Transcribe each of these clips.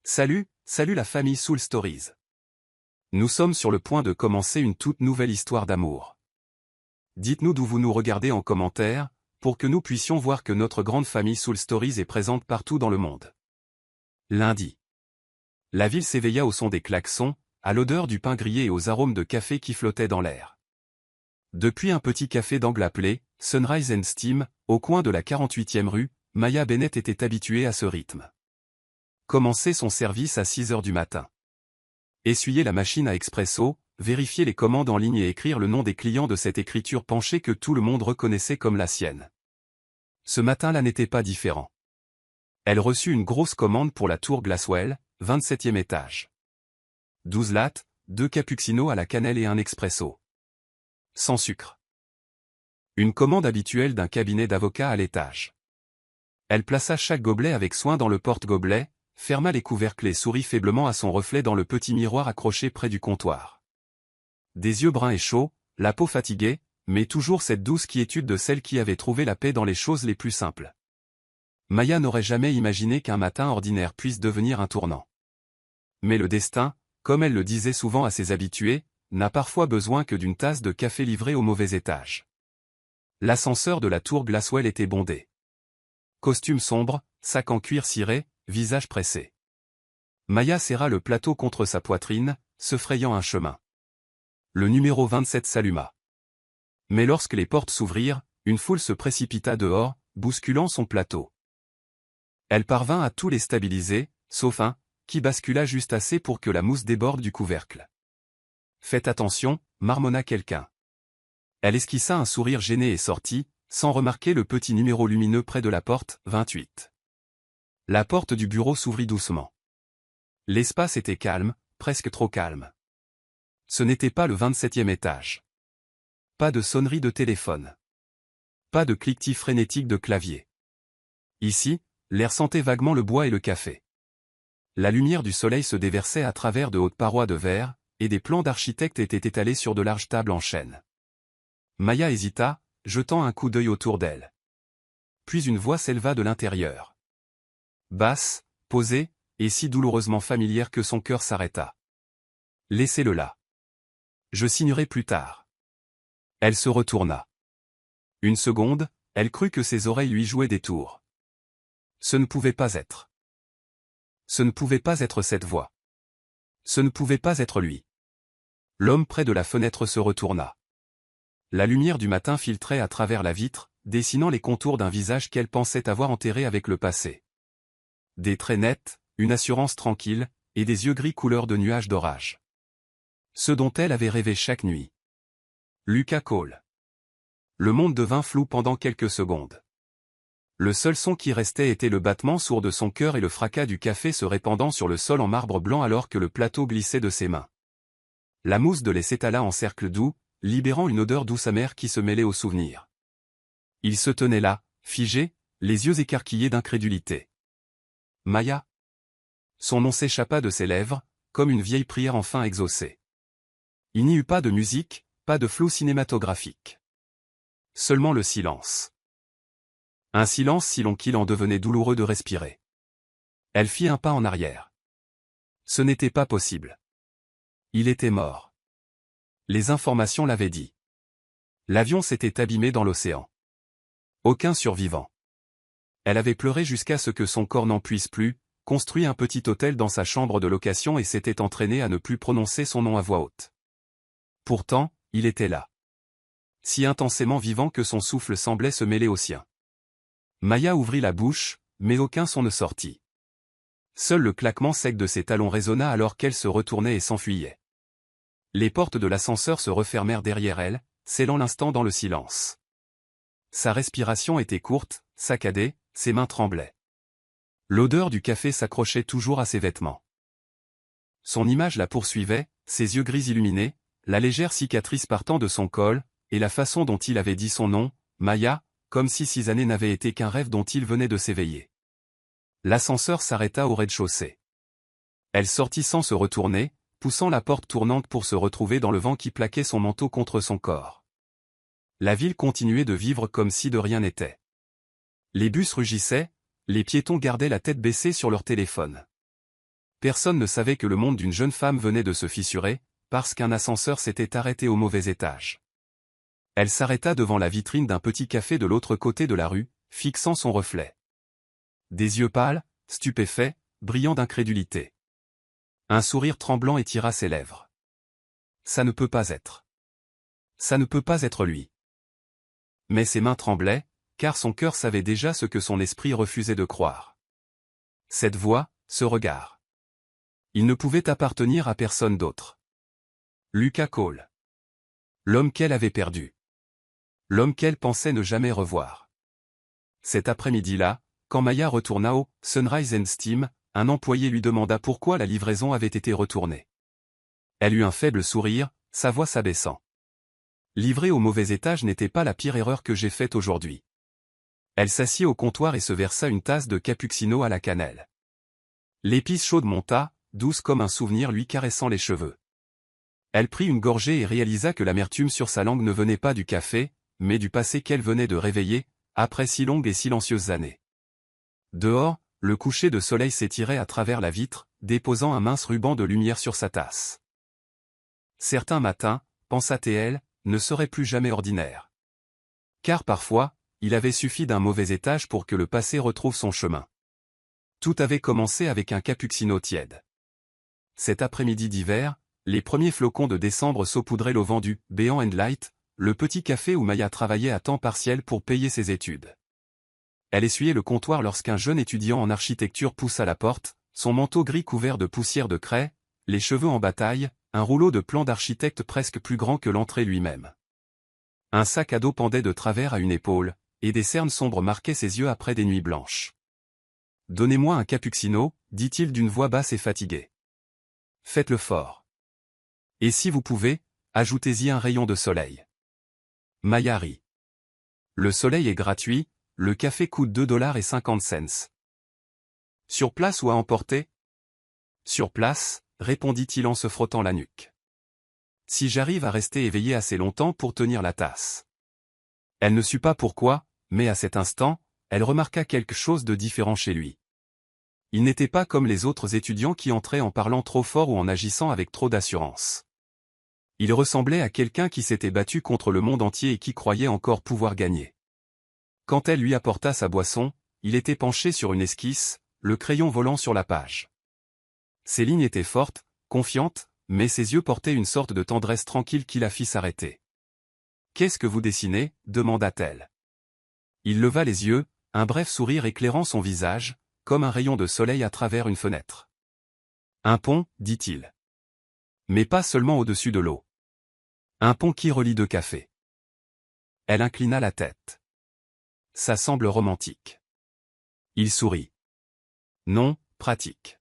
Salut la famille Soul Stories. Nous sommes sur le point de commencer une toute nouvelle histoire d'amour. Dites-nous d'où vous nous regardez en commentaire, pour que nous puissions voir que notre grande famille Soul Stories est présente partout dans le monde. Lundi. La ville s'éveilla au son des klaxons, à l'odeur du pain grillé et aux arômes de café qui flottaient dans l'air. Depuis un petit café d'angle appelé Sunrise and Steam, au coin de la 48e rue, Maya Bennett était habituée à ce rythme. Commencer son service à 6 heures du matin. Essuyer la machine à expresso, vérifier les commandes en ligne et écrire le nom des clients de cette écriture penchée que tout le monde reconnaissait comme la sienne. Ce matin-là n'était pas différent. Elle reçut une grosse commande pour la tour Glasswell, 27e étage. 12 lattes, 2 cappuccinos à la cannelle et un expresso. Sans sucre. Une commande habituelle d'un cabinet d'avocats à l'étage. Elle plaça chaque gobelet avec soin dans le porte-gobelet, ferma les couvercles et sourit faiblement à son reflet dans le petit miroir accroché près du comptoir. Des yeux bruns et chauds, la peau fatiguée, mais toujours cette douce quiétude de celle qui avait trouvé la paix dans les choses les plus simples. Maya n'aurait jamais imaginé qu'un matin ordinaire puisse devenir un tournant. Mais le destin, comme elle le disait souvent à ses habitués, n'a parfois besoin que d'une tasse de café livrée au mauvais étage. L'ascenseur de la tour Glasswell était bondé. Costume sombre, sac en cuir ciré, visage pressé. Maya serra le plateau contre sa poitrine, se frayant un chemin. Le numéro 27 s'alluma. Mais lorsque les portes s'ouvrirent, une foule se précipita dehors, bousculant son plateau. Elle parvint à tous les stabiliser, sauf un, qui bascula juste assez pour que la mousse déborde du couvercle. « Faites attention », marmonna quelqu'un. Elle esquissa un sourire gêné et sortit, sans remarquer le petit numéro lumineux près de la porte, 28. La porte du bureau s'ouvrit doucement. L'espace était calme, presque trop calme. Ce n'était pas le 27e étage. Pas de sonnerie de téléphone. Pas de cliquetis frénétique de clavier. Ici, l'air sentait vaguement le bois et le café. La lumière du soleil se déversait à travers de hautes parois de verre, et des plans d'architecte étaient étalés sur de larges tables en chêne. Maya hésita, jetant un coup d'œil autour d'elle. Puis une voix s'éleva de l'intérieur. Basse, posée, et si douloureusement familière que son cœur s'arrêta. Laissez-le là. Je signerai plus tard. Elle se retourna. Une seconde, elle crut que ses oreilles lui jouaient des tours. Ce ne pouvait pas être. Ce ne pouvait pas être cette voix. Ce ne pouvait pas être lui. L'homme près de la fenêtre se retourna. La lumière du matin filtrait à travers la vitre, dessinant les contours d'un visage qu'elle pensait avoir enterré avec le passé. Des traits nets, une assurance tranquille, et des yeux gris couleur de nuages d'orage. Ce dont elle avait rêvé chaque nuit. Lucas Cole. Le monde devint flou pendant quelques secondes. Le seul son qui restait était le battement sourd de son cœur et le fracas du café se répandant sur le sol en marbre blanc alors que le plateau glissait de ses mains. La mousse de lait s'étala en cercle doux, libérant une odeur douce amère qui se mêlait aux souvenirs. Il se tenait là, figé, les yeux écarquillés d'incrédulité. Maya. Son nom s'échappa de ses lèvres, comme une vieille prière enfin exaucée. Il n'y eut pas de musique, pas de flou cinématographique. Seulement le silence. Un silence si long qu'il en devenait douloureux de respirer. Elle fit un pas en arrière. Ce n'était pas possible. Il était mort. Les informations l'avaient dit. L'avion s'était abîmé dans l'océan. Aucun survivant. Elle avait pleuré jusqu'à ce que son corps n'en puisse plus, construit un petit hôtel dans sa chambre de location et s'était entraîné à ne plus prononcer son nom à voix haute. Pourtant, il était là. Si intensément vivant que son souffle semblait se mêler au sien. Maya ouvrit la bouche, mais aucun son ne sortit. Seul le claquement sec de ses talons résonna alors qu'elle se retournait et s'enfuyait. Les portes de l'ascenseur se refermèrent derrière elle, scellant l'instant dans le silence. Sa respiration était courte, saccadée, ses mains tremblaient. L'odeur du café s'accrochait toujours à ses vêtements. Son image la poursuivait, ses yeux gris illuminés, la légère cicatrice partant de son col, et la façon dont il avait dit son nom, Maya, comme si 6 années n'avaient été qu'un rêve dont il venait de s'éveiller. L'ascenseur s'arrêta au rez-de-chaussée. Elle sortit sans se retourner, poussant la porte tournante pour se retrouver dans le vent qui plaquait son manteau contre son corps. La ville continuait de vivre comme si de rien n'était. Les bus rugissaient, les piétons gardaient la tête baissée sur leur téléphone. personne ne savait que le monde d'une jeune femme venait de se fissurer, parce qu'un ascenseur s'était arrêté au mauvais étage. Elle s'arrêta devant la vitrine d'un petit café de l'autre côté de la rue, fixant son reflet. Des yeux pâles, stupéfaits, brillants d'incrédulité. Un sourire tremblant étira ses lèvres. Ça ne peut pas être. Ça ne peut pas être lui. Mais ses mains tremblaient, car son cœur savait déjà ce que son esprit refusait de croire. Cette voix, ce regard. Il ne pouvait appartenir à personne d'autre. Lucas Cole. L'homme qu'elle avait perdu. L'homme qu'elle pensait ne jamais revoir. Cet après-midi-là, quand Maya retourna au Sunrise and Steam, un employé lui demanda pourquoi la livraison avait été retournée. Elle eut un faible sourire, sa voix s'abaissant. Livrer au mauvais étage n'était pas la pire erreur que j'ai faite aujourd'hui. Elle s'assit au comptoir et se versa une tasse de cappuccino à la cannelle. L'épice chaude monta, douce comme un souvenir lui caressant les cheveux. Elle prit une gorgée et réalisa que l'amertume sur sa langue ne venait pas du café, mais du passé qu'elle venait de réveiller, après si longues et silencieuses années. Dehors, le coucher de soleil s'étirait à travers la vitre, déposant un mince ruban de lumière sur sa tasse. Certains matins, pensa-t-elle, ne seraient plus jamais ordinaires. Car parfois, il avait suffi d'un mauvais étage pour que le passé retrouve son chemin. Tout avait commencé avec un cappuccino tiède. Cet après-midi d'hiver, les premiers flocons de décembre saupoudraient l'auvent du « Béant and Light », le petit café où Maya travaillait à temps partiel pour payer ses études. Elle essuyait le comptoir lorsqu'un jeune étudiant en architecture poussa la porte, son manteau gris couvert de poussière de craie, les cheveux en bataille, un rouleau de plans d'architecte presque plus grand que l'entrée lui-même. Un sac à dos pendait de travers à une épaule, et des cernes sombres marquaient ses yeux après des nuits blanches. « Donnez-moi un cappuccino, dit-il d'une voix basse et fatiguée. Faites-le fort. Et si vous pouvez, ajoutez-y un rayon de soleil. » Maya rit. Le soleil est gratuit, le café coûte $2,50. Sur place ou à emporter? Sur place, répondit-il en se frottant la nuque. Si j'arrive à rester éveillé assez longtemps pour tenir la tasse. Elle ne sut pas pourquoi, mais à cet instant, elle remarqua quelque chose de différent chez lui. Il n'était pas comme les autres étudiants qui entraient en parlant trop fort ou en agissant avec trop d'assurance. Il ressemblait à quelqu'un qui s'était battu contre le monde entier et qui croyait encore pouvoir gagner. Quand elle lui apporta sa boisson, il était penché sur une esquisse, le crayon volant sur la page. Ses lignes étaient fortes, confiantes, mais ses yeux portaient une sorte de tendresse tranquille qui la fit s'arrêter. « Qu'est-ce que vous dessinez » demanda-t-elle. Il leva les yeux, un bref sourire éclairant son visage, comme un rayon de soleil à travers une fenêtre. « Un pont, dit-il. Mais pas seulement au-dessus de l'eau. Un pont qui relie deux cafés. » Elle inclina la tête. « Ça semble romantique. » Il sourit. « Non, pratique.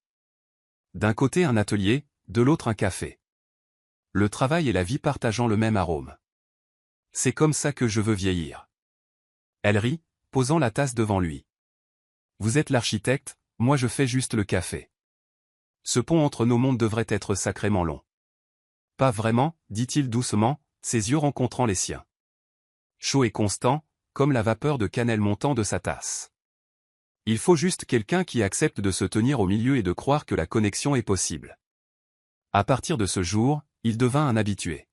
D'un côté un atelier, de l'autre un café. Le travail et la vie partageant le même arôme. C'est comme ça que je veux vieillir. » Elle rit, posant la tasse devant lui. « Vous êtes l'architecte, moi je fais juste le café. Ce pont entre nos mondes devrait être sacrément long. » « Pas vraiment, dit-il doucement, ses yeux rencontrant les siens. Chaud et constant, comme la vapeur de cannelle montant de sa tasse. Il faut juste quelqu'un qui accepte de se tenir au milieu et de croire que la connexion est possible. À partir de ce jour, il devint un habitué.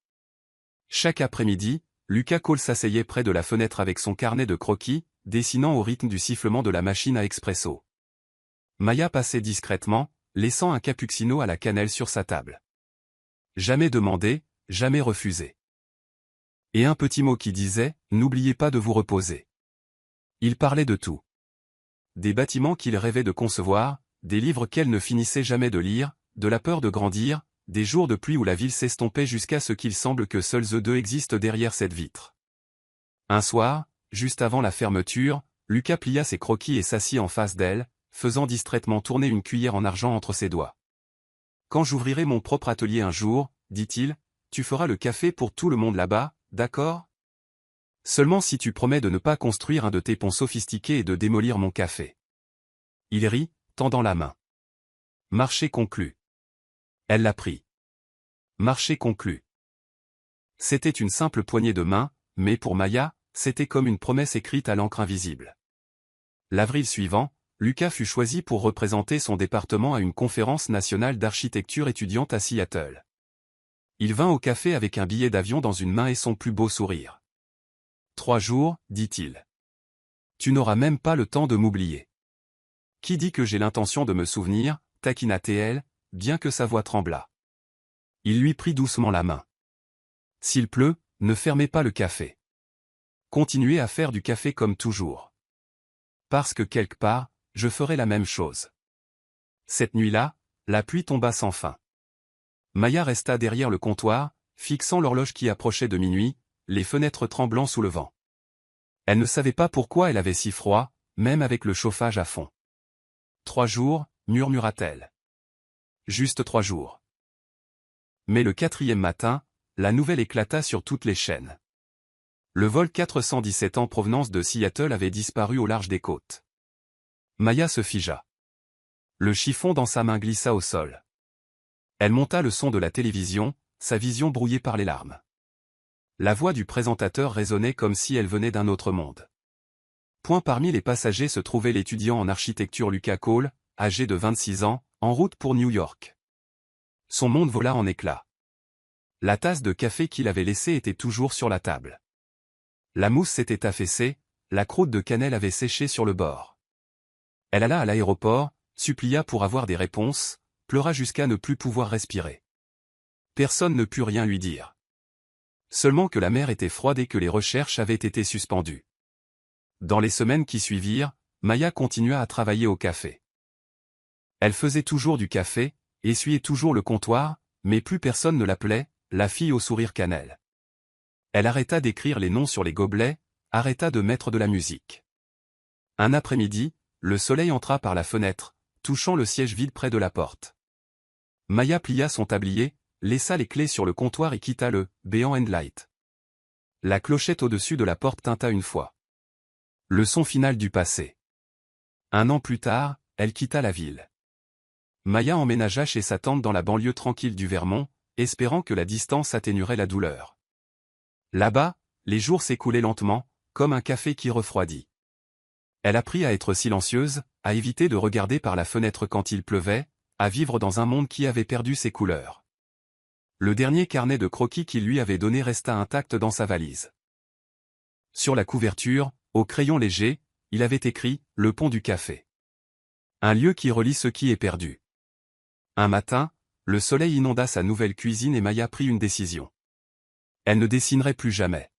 Chaque après-midi, Lucas Cole s'asseyait près de la fenêtre avec son carnet de croquis, dessinant au rythme du sifflement de la machine à expresso. Maya passait discrètement, laissant un cappuccino à la cannelle sur sa table. Jamais demandé, jamais refusé. Et un petit mot qui disait « N'oubliez pas de vous reposer ». Il parlait de tout. Des bâtiments qu'il rêvait de concevoir, des livres qu'elle ne finissait jamais de lire, de la peur de grandir, des jours de pluie où la ville s'estompait jusqu'à ce qu'il semble que seuls eux deux existent derrière cette vitre. Un soir, juste avant la fermeture, Lucas plia ses croquis et s'assit en face d'elle, faisant distraitement tourner une cuillère en argent entre ses doigts. « Quand j'ouvrirai mon propre atelier un jour, dit-il, tu feras le café pour tout le monde là-bas, d'accord? Seulement si tu promets de ne pas construire un de tes ponts sophistiqués et de démolir mon café. » Il rit, tendant la main. Marché conclu. Elle la prit. Marché conclu. C'était une simple poignée de main, mais pour Maya, c'était comme une promesse écrite à l'encre invisible. L'avril suivant, Lucas fut choisi pour représenter son département à une conférence nationale d'architecture étudiante à Seattle. Il vint au café avec un billet d'avion dans une main et son plus beau sourire. 3 jours, dit-il. Tu n'auras même pas le temps de m'oublier. Qui dit que j'ai l'intention de me souvenir, taquina TL, bien que sa voix tremblât. Il lui prit doucement la main. S'il pleut, ne fermez pas le café. Continuez à faire du café comme toujours. Parce que quelque part, je ferai la même chose. Cette nuit-là, la pluie tomba sans fin. Maya resta derrière le comptoir, fixant l'horloge qui approchait de minuit, les fenêtres tremblant sous le vent. Elle ne savait pas pourquoi elle avait si froid, même avec le chauffage à fond. 3 jours, murmura-t-elle. Juste 3 jours. Mais le 4e matin, la nouvelle éclata sur toutes les chaînes. Le vol 417 en provenance de Seattle avait disparu au large des côtes. Maya se figea. Le chiffon dans sa main glissa au sol. Elle monta le son de la télévision, sa vision brouillée par les larmes. La voix du présentateur résonnait comme si elle venait d'un autre monde. Point parmi les passagers se trouvait l'étudiant en architecture Lucas Cole, âgé de 26 ans, en route pour New York. Son monde vola en éclats. La tasse de café qu'il avait laissée était toujours sur la table. La mousse s'était affaissée, la croûte de cannelle avait séché sur le bord. Elle alla à l'aéroport, supplia pour avoir des réponses, pleura jusqu'à ne plus pouvoir respirer. Personne ne put rien lui dire. Seulement que la mer était froide et que les recherches avaient été suspendues. Dans les semaines qui suivirent, Maya continua à travailler au café. Elle faisait toujours du café, essuyait toujours le comptoir, mais plus personne ne l'appelait « la fille au sourire cannelle ». Elle arrêta d'écrire les noms sur les gobelets, arrêta de mettre de la musique. Un après-midi, le soleil entra par la fenêtre, touchant le siège vide près de la porte. Maya plia son tablier, laissa les clés sur le comptoir et quitta le « Béant and Light ». La clochette au-dessus de la porte tinta une fois. Le son final du passé. 1 an plus tard, elle quitta la ville. Maya emménagea chez sa tante dans la banlieue tranquille du Vermont, espérant que la distance atténuerait la douleur. Là-bas, les jours s'écoulaient lentement, comme un café qui refroidit. Elle apprit à être silencieuse, à éviter de regarder par la fenêtre quand il pleuvait, à vivre dans un monde qui avait perdu ses couleurs. Le dernier carnet de croquis qu'il lui avait donné resta intact dans sa valise. Sur la couverture, au crayon léger, il avait écrit « Le pont du café ». Un lieu qui relie ce qui est perdu. Un matin, le soleil inonda sa nouvelle cuisine et Maya prit une décision. Elle ne dessinerait plus jamais.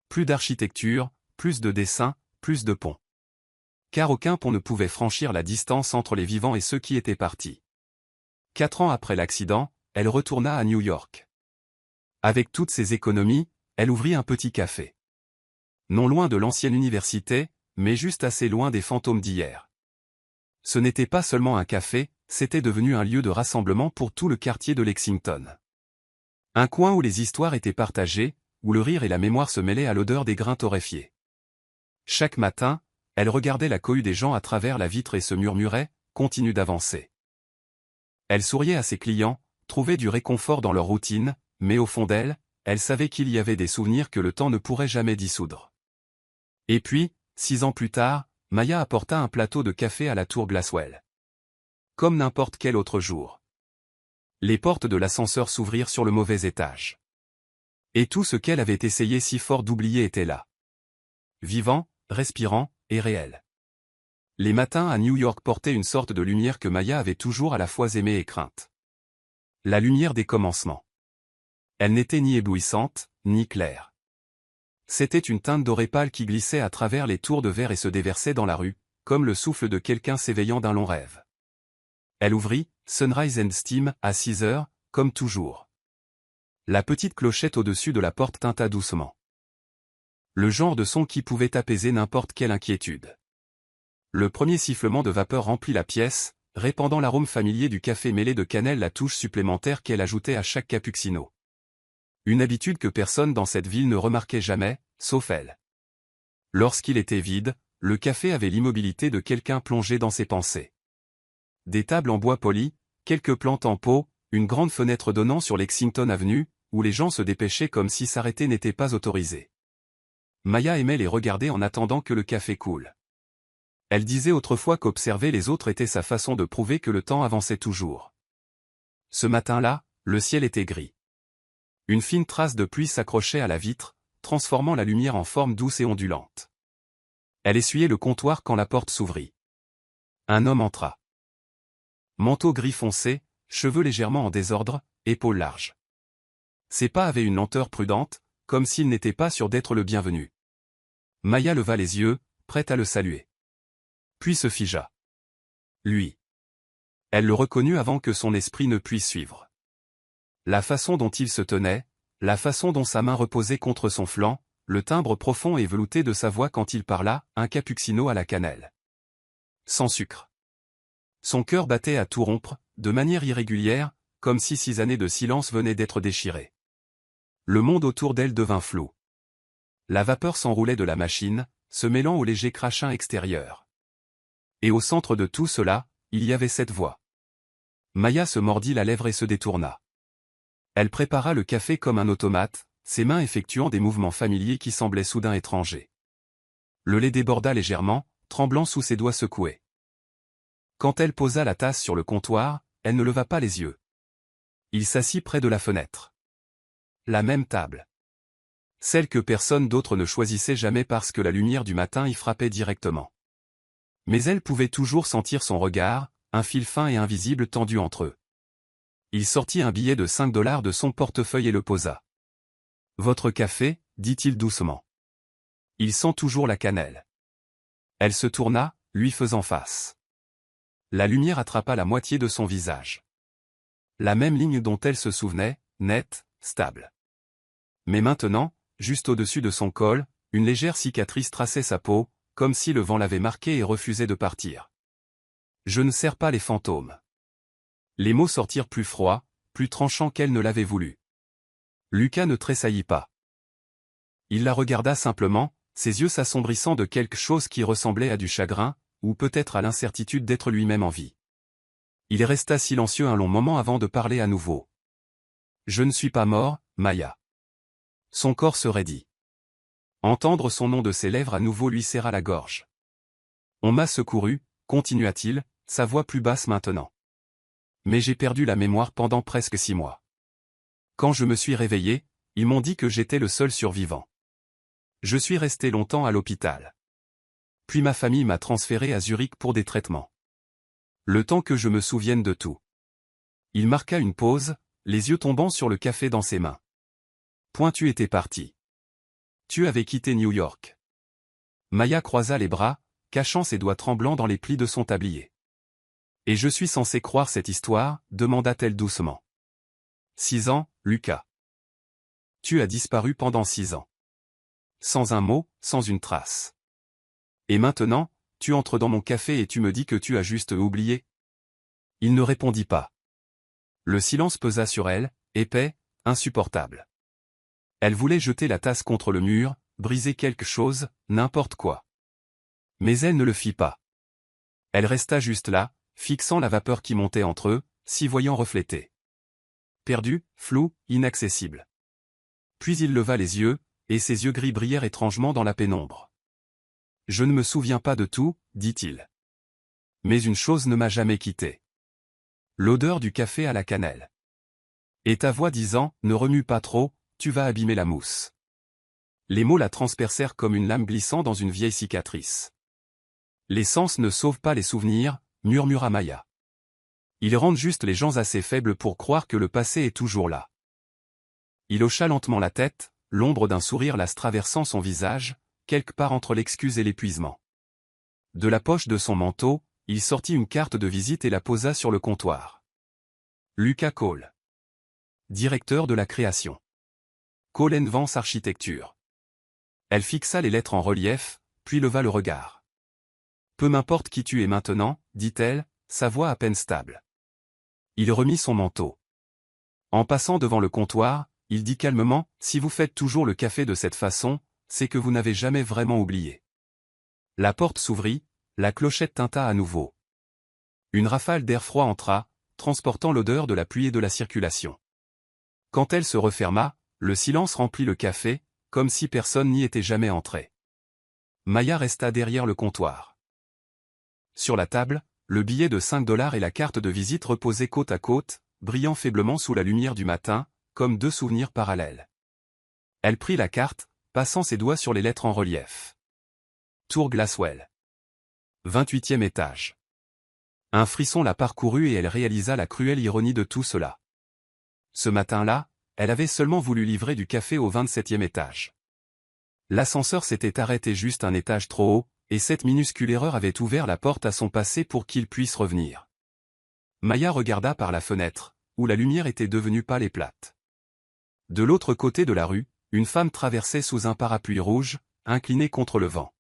Plus d'architecture, plus de dessins, plus de ponts. Car aucun pont ne pouvait franchir la distance entre les vivants et ceux qui étaient partis. 4 ans après l'accident, elle retourna à New York. Avec toutes ses économies, elle ouvrit un petit café. Non loin de l'ancienne université, mais juste assez loin des fantômes d'hier. Ce n'était pas seulement un café, c'était devenu un lieu de rassemblement pour tout le quartier de Lexington. Un coin où les histoires étaient partagées, où le rire et la mémoire se mêlaient à l'odeur des grains torréfiés. Chaque matin, elle regardait la cohue des gens à travers la vitre et se murmurait « Continue d'avancer ». Elle souriait à ses clients, trouvait du réconfort dans leur routine, mais au fond d'elle, elle savait qu'il y avait des souvenirs que le temps ne pourrait jamais dissoudre. Et puis, 6 ans plus tard, Maya apporta un plateau de café à la tour Glasswell. Comme n'importe quel autre jour. Les portes de l'ascenseur s'ouvrirent sur le mauvais étage. Et tout ce qu'elle avait essayé si fort d'oublier était là. Vivant, respirant, et réel. Les matins à New York portaient une sorte de lumière que Maya avait toujours à la fois aimée et crainte. La lumière des commencements. Elle n'était ni éblouissante, ni claire. C'était une teinte dorée pâle qui glissait à travers les tours de verre et se déversait dans la rue, comme le souffle de quelqu'un s'éveillant d'un long rêve. Elle ouvrit « Sunrise and Steam » à 6 heures, comme toujours. La petite clochette au-dessus de la porte tinta doucement. Le genre de son qui pouvait apaiser n'importe quelle inquiétude. Le premier sifflement de vapeur remplit la pièce, répandant l'arôme familier du café mêlé de cannelle, la touche supplémentaire qu'elle ajoutait à chaque cappuccino. Une habitude que personne dans cette ville ne remarquait jamais, sauf elle. Lorsqu'il était vide, le café avait l'immobilité de quelqu'un plongé dans ses pensées. Des tables en bois poli, quelques plantes en pot, une grande fenêtre donnant sur Lexington Avenue, où les gens se dépêchaient comme si s'arrêter n'était pas autorisé. Maya aimait les regarder en attendant que le café coule. Elle disait autrefois qu'observer les autres était sa façon de prouver que le temps avançait toujours. Ce matin-là, le ciel était gris. Une fine trace de pluie s'accrochait à la vitre, transformant la lumière en forme douce et ondulante. Elle essuyait le comptoir quand la porte s'ouvrit. Un homme entra. Manteau gris foncé, cheveux légèrement en désordre, épaules larges. Ses pas avaient une lenteur prudente, comme s'il n'était pas sûr d'être le bienvenu. Maya leva les yeux, prête à le saluer. Puis se figea. Lui. Elle le reconnut avant que son esprit ne puisse suivre. La façon dont il se tenait, la façon dont sa main reposait contre son flanc, le timbre profond et velouté de sa voix quand il parla, un cappuccino à la cannelle. Sans sucre. Son cœur battait à tout rompre, de manière irrégulière, comme si 6 années de silence venaient d'être déchirées. Le monde autour d'elle devint flou. La vapeur s'enroulait de la machine, se mêlant au léger crachin extérieur. Et au centre de tout cela, il y avait cette voix. Maya se mordit la lèvre et se détourna. Elle prépara le café comme un automate, ses mains effectuant des mouvements familiers qui semblaient soudain étrangers. Le lait déborda légèrement, tremblant sous ses doigts secoués. Quand elle posa la tasse sur le comptoir, elle ne leva pas les yeux. Il s'assit près de la fenêtre. La même table. Celle que personne d'autre ne choisissait jamais parce que la lumière du matin y frappait directement. Mais elle pouvait toujours sentir son regard, un fil fin et invisible tendu entre eux. Il sortit un billet de $5 de son portefeuille et le posa. « Votre café » dit-il doucement. « Il sent toujours la cannelle. » Elle se tourna, lui faisant face. La lumière attrapa la moitié de son visage. La même ligne dont elle se souvenait, nette, stable. Mais maintenant, juste au-dessus de son col, une légère cicatrice traçait sa peau, comme si le vent l'avait marquée et refusait de partir. « Je ne sers pas les fantômes. » Les mots sortirent plus froids, plus tranchants qu'elle ne l'avait voulu. Lucas ne tressaillit pas. Il la regarda simplement, ses yeux s'assombrissant de quelque chose qui ressemblait à du chagrin, ou peut-être à l'incertitude d'être lui-même en vie. Il resta silencieux un long moment avant de parler à nouveau. « Je ne suis pas mort, Maya. » Son corps se raidit. Entendre son nom de ses lèvres à nouveau lui serra la gorge. « On m'a secouru, » continua-t-il, sa voix plus basse maintenant. « Mais j'ai perdu la mémoire pendant presque 6 mois. Quand je me suis réveillé, ils m'ont dit que j'étais le seul survivant. Je suis resté longtemps à l'hôpital. Puis ma famille m'a transféré à Zurich pour des traitements. Le temps que je me souvienne de tout. » Il marqua une pause, les yeux tombant sur le café dans ses mains. « Point tu étais parti. Tu avais quitté New York. » Maya croisa les bras, cachant ses doigts tremblants dans les plis de son tablier. « Et je suis censé croire cette histoire ?» demanda-t-elle doucement. « 6 ans, Lucas. Tu as disparu pendant 6 ans. Sans un mot, sans une trace. Et maintenant, tu entres dans mon café et tu me dis que tu as juste oublié ?» Il ne répondit pas. Le silence pesa sur elle, épais, insupportable. Elle voulait jeter la tasse contre le mur, briser quelque chose, n'importe quoi. Mais elle ne le fit pas. Elle resta juste là, fixant la vapeur qui montait entre eux, s'y voyant refléter. Perdu, flou, inaccessible. Puis il leva les yeux, et ses yeux gris brillèrent étrangement dans la pénombre. « Je ne me souviens pas de tout, » dit-il. « Mais une chose ne m'a jamais quitté. L'odeur du café à la cannelle. Et ta voix disant, ne remue pas trop, tu vas abîmer la mousse. » Les mots la transpercèrent comme une lame glissant dans une vieille cicatrice. « Les sens ne sauvent pas les souvenirs, » murmura Maya. « Ils rendent juste les gens assez faibles pour croire que le passé est toujours là. » Il hocha lentement la tête, l'ombre d'un sourire la traversant son visage, quelque part entre l'excuse et l'épuisement. De la poche de son manteau, il sortit une carte de visite et la posa sur le comptoir. Lucas Cole. Directeur de la création. Cole & Vance Architecture. Elle fixa les lettres en relief, puis leva le regard. « Peu m'importe qui tu es maintenant, » dit-elle, sa voix à peine stable. Il remit son manteau. En passant devant le comptoir, il dit calmement, « Si vous faites toujours le café de cette façon, c'est que vous n'avez jamais vraiment oublié. » La porte s'ouvrit, la clochette tinta à nouveau. Une rafale d'air froid entra, transportant l'odeur de la pluie et de la circulation. Quand elle se referma, le silence remplit le café, comme si personne n'y était jamais entré. Maya resta derrière le comptoir. Sur la table, le billet de 5 $ et la carte de visite reposaient côte à côte, brillant faiblement sous la lumière du matin, comme deux souvenirs parallèles. Elle prit la carte, passant ses doigts sur les lettres en relief. Tour Glaswell. 28e étage. Un frisson la parcourut et elle réalisa la cruelle ironie de tout cela. Ce matin-là, elle avait seulement voulu livrer du café au 27e étage. L'ascenseur s'était arrêté juste un étage trop haut, et cette minuscule erreur avait ouvert la porte à son passé pour qu'il puisse revenir. Maya regarda par la fenêtre, où la lumière était devenue pâle et plate. De l'autre côté de la rue, une femme traversait sous un parapluie rouge, inclinée contre le vent.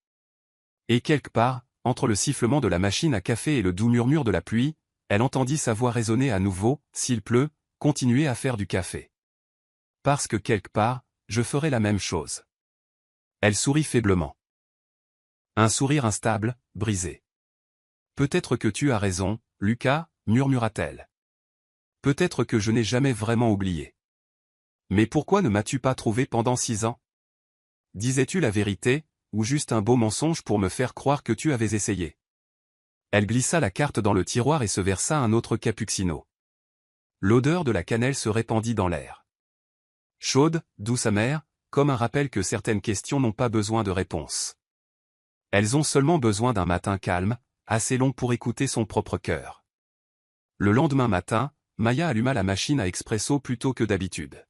Et quelque part, entre le sifflement de la machine à café et le doux murmure de la pluie, elle entendit sa voix résonner à nouveau, « S'il pleut, continuez à faire du café. Parce que quelque part, je ferai la même chose. » Elle sourit faiblement. Un sourire instable, brisé. « Peut-être que tu as raison, Lucas, » murmura-t-elle. « Peut-être que je n'ai jamais vraiment oublié. Mais pourquoi ne m'as-tu pas trouvé pendant 6 ans? Disais-tu la vérité, ou juste un beau mensonge pour me faire croire que tu avais essayé? » Elle glissa la carte dans le tiroir et se versa un autre cappuccino. L'odeur de la cannelle se répandit dans l'air. Chaude, douce amère, comme un rappel que certaines questions n'ont pas besoin de réponse. Elles ont seulement besoin d'un matin calme, assez long pour écouter son propre cœur. Le lendemain matin, Maya alluma la machine à expresso plutôt que d'habitude.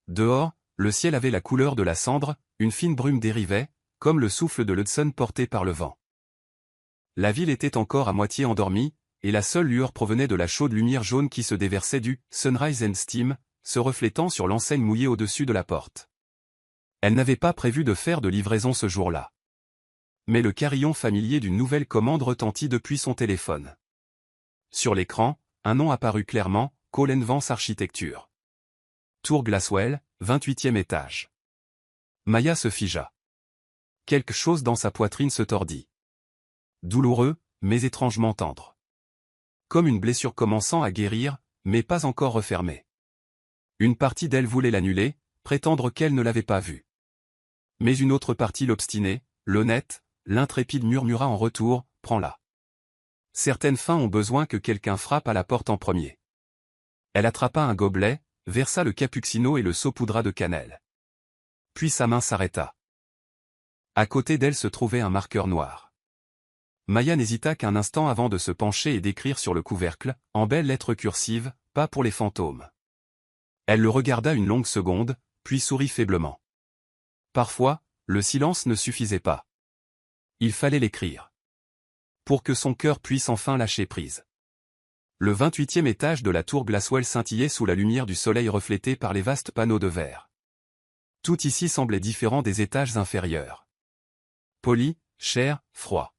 Dehors, le ciel avait la couleur de la cendre, une fine brume dérivait, comme le souffle de l'Hudson porté par le vent. La ville était encore à moitié endormie, et la seule lueur provenait de la chaude lumière jaune qui se déversait du « Sunrise and Steam », se reflétant sur l'enseigne mouillée au-dessus de la porte. Elle n'avait pas prévu de faire de livraison ce jour-là. Mais le carillon familier d'une nouvelle commande retentit depuis son téléphone. Sur l'écran, un nom apparut clairement, Colin Vance Architecture. Tour Glaswell, 28e étage. Maya se figea. Quelque chose dans sa poitrine se tordit. Douloureux, mais étrangement tendre. Comme une blessure commençant à guérir, mais pas encore refermée. Une partie d'elle voulait l'annuler, prétendre qu'elle ne l'avait pas vue. Mais une autre partie l'obstinait, l'honnête, l'intrépide murmura en retour, « Prends-la. » Certaines fins ont besoin que quelqu'un frappe à la porte en premier. Elle attrapa un gobelet, versa le cappuccino et le saupoudra de cannelle. Puis sa main s'arrêta. À côté d'elle se trouvait un marqueur noir. Maya n'hésita qu'un instant avant de se pencher et d'écrire sur le couvercle, en belles lettres cursives, « Pas pour les fantômes ». Elle le regarda une longue seconde, puis sourit faiblement. Parfois, le silence ne suffisait pas. Il fallait l'écrire. Pour que son cœur puisse enfin lâcher prise. Le 28e étage de la tour Glaswell scintillait sous la lumière du soleil reflété par les vastes panneaux de verre. Tout ici semblait différent des étages inférieurs. Poli, cher, froid.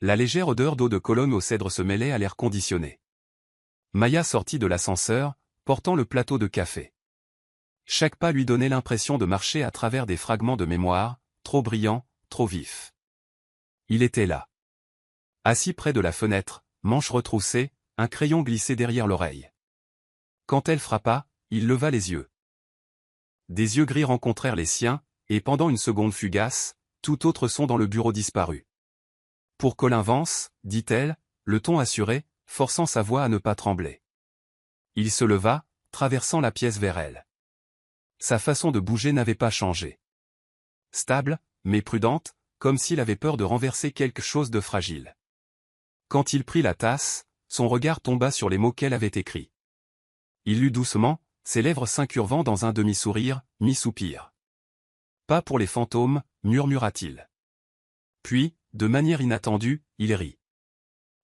La légère odeur d'eau de Cologne au cèdre se mêlait à l'air conditionné. Maya sortit de l'ascenseur, portant le plateau de café. Chaque pas lui donnait l'impression de marcher à travers des fragments de mémoire, trop brillants, trop vifs. Il était là. Assis près de la fenêtre, manches retroussées, un crayon glissé derrière l'oreille. Quand elle frappa, il leva les yeux. Des yeux gris rencontrèrent les siens, et pendant une seconde fugace, tout autre son dans le bureau disparut. « Pour Colin Vance, dit-elle, le ton assuré, forçant sa voix à ne pas trembler. Il se leva, traversant la pièce vers elle. Sa façon de bouger n'avait pas changé. Stable, mais prudente, comme s'il avait peur de renverser quelque chose de fragile. Quand il prit la tasse, son regard tomba sur les mots qu'elle avait écrits. Il lut doucement, ses lèvres s'incurvant dans un demi-sourire, mi-soupir. « Pas pour les fantômes », murmura-t-il. Puis, de manière inattendue, il rit.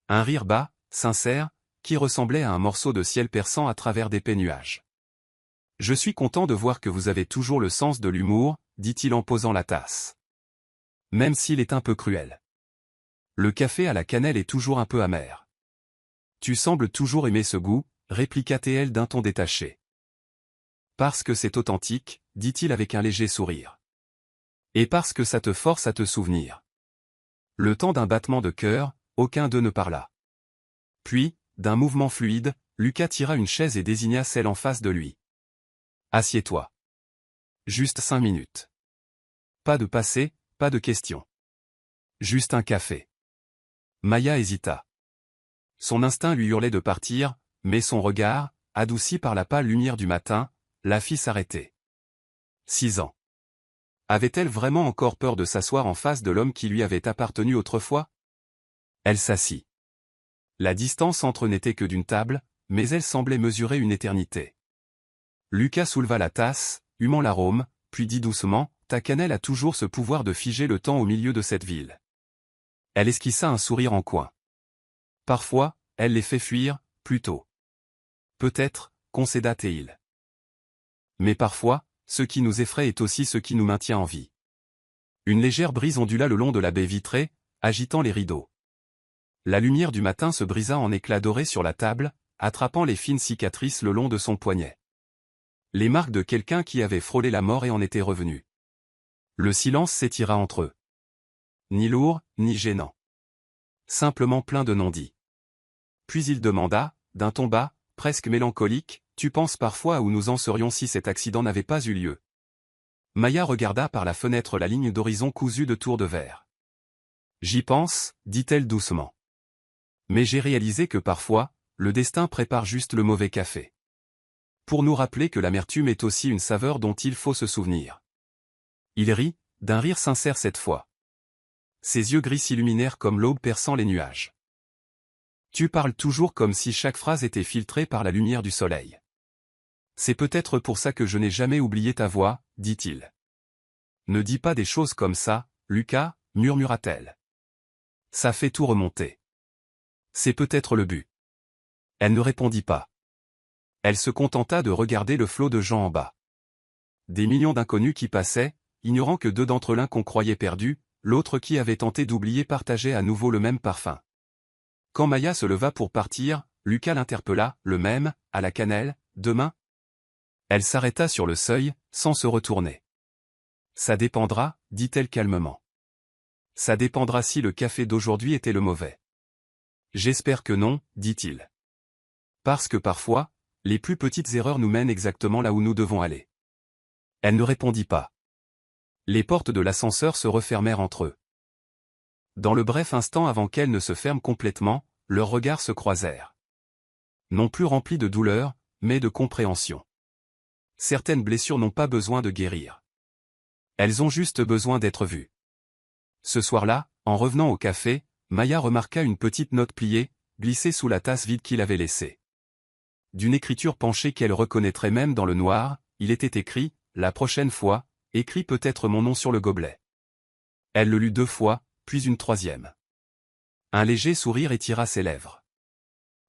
Un rire bas, sincère, qui ressemblait à un morceau de ciel perçant à travers d'épais nuages. « Je suis content de voir que vous avez toujours le sens de l'humour, » dit-il en posant la tasse. « Même s'il est un peu cruel. Le café à la cannelle est toujours un peu amer. »« Tu sembles toujours aimer ce goût, » répliqua T.L. d'un ton détaché. « Parce que c'est authentique, » dit-il avec un léger sourire. « Et parce que ça te force à te souvenir. » Le temps d'un battement de cœur, aucun d'eux ne parla. Puis, d'un mouvement fluide, Lucas tira une chaise et désigna celle en face de lui. « Assieds-toi. Juste 5 minutes. Pas de passé, pas de questions. Juste un café. » Maya hésita. Son instinct lui hurlait de partir, mais son regard, adouci par la pâle lumière du matin, la fit s'arrêter. 6 ans. Avait-elle vraiment encore peur de s'asseoir en face de l'homme qui lui avait appartenu autrefois? Elle s'assit. La distance entre eux n'était que d'une table, mais elle semblait mesurer une éternité. Lucas souleva la tasse, humant l'arôme, puis dit doucement, « Ta cannelle a toujours ce pouvoir de figer le temps au milieu de cette ville. » Elle esquissa un sourire en coin. Parfois, elle les fait fuir, plutôt. Peut-être, concéda Théil. Mais parfois, ce qui nous effraie est aussi ce qui nous maintient en vie. Une légère brise ondula le long de la baie vitrée, agitant les rideaux. La lumière du matin se brisa en éclats dorés sur la table, attrapant les fines cicatrices le long de son poignet. Les marques de quelqu'un qui avait frôlé la mort et en était revenu. Le silence s'étira entre eux. Ni lourd, ni gênant. Simplement plein de non-dits. Puis il demanda, d'un ton bas, presque mélancolique, « Tu penses parfois où nous en serions si cet accident n'avait pas eu lieu ?» Maya regarda par la fenêtre la ligne d'horizon cousue de tours de verre. « J'y pense, dit-elle doucement. Mais j'ai réalisé que parfois, le destin prépare juste le mauvais café. Pour nous rappeler que l'amertume est aussi une saveur dont il faut se souvenir. » Il rit, d'un rire sincère cette fois. Ses yeux gris s'illuminèrent comme l'aube perçant les nuages. « Tu parles toujours comme si chaque phrase était filtrée par la lumière du soleil. C'est peut-être pour ça que je n'ai jamais oublié ta voix, dit-il. Ne dis pas des choses comme ça, Lucas, murmura-t-elle. Ça fait tout remonter. C'est peut-être le but. Elle ne répondit pas. Elle se contenta de regarder le flot de gens en bas. Des millions d'inconnus qui passaient, ignorant que deux d'entre eux l'un qu'on croyait perdu, l'autre qui avait tenté d'oublier partageait à nouveau le même parfum. Quand Maya se leva pour partir, Lucas l'interpella, le même, à la cannelle, demain? Elle s'arrêta sur le seuil, sans se retourner. Ça dépendra, dit-elle calmement. Ça dépendra si le café d'aujourd'hui était le mauvais. J'espère que non, dit-il. Parce que parfois, les plus petites erreurs nous mènent exactement là où nous devons aller. Elle ne répondit pas. Les portes de l'ascenseur se refermèrent entre eux. Dans le bref instant avant qu'elles ne se ferment complètement, leurs regards se croisèrent. Non plus remplis de douleur, mais de compréhension. Certaines blessures n'ont pas besoin de guérir. Elles ont juste besoin d'être vues. Ce soir-là, en revenant au café, Maya remarqua une petite note pliée, glissée sous la tasse vide qu'il avait laissée. D'une écriture penchée qu'elle reconnaîtrait même dans le noir, il était écrit, « La prochaine fois, écris peut-être mon nom sur le gobelet. » Elle le lut 2 fois, puis une 3e. Un léger sourire étira ses lèvres.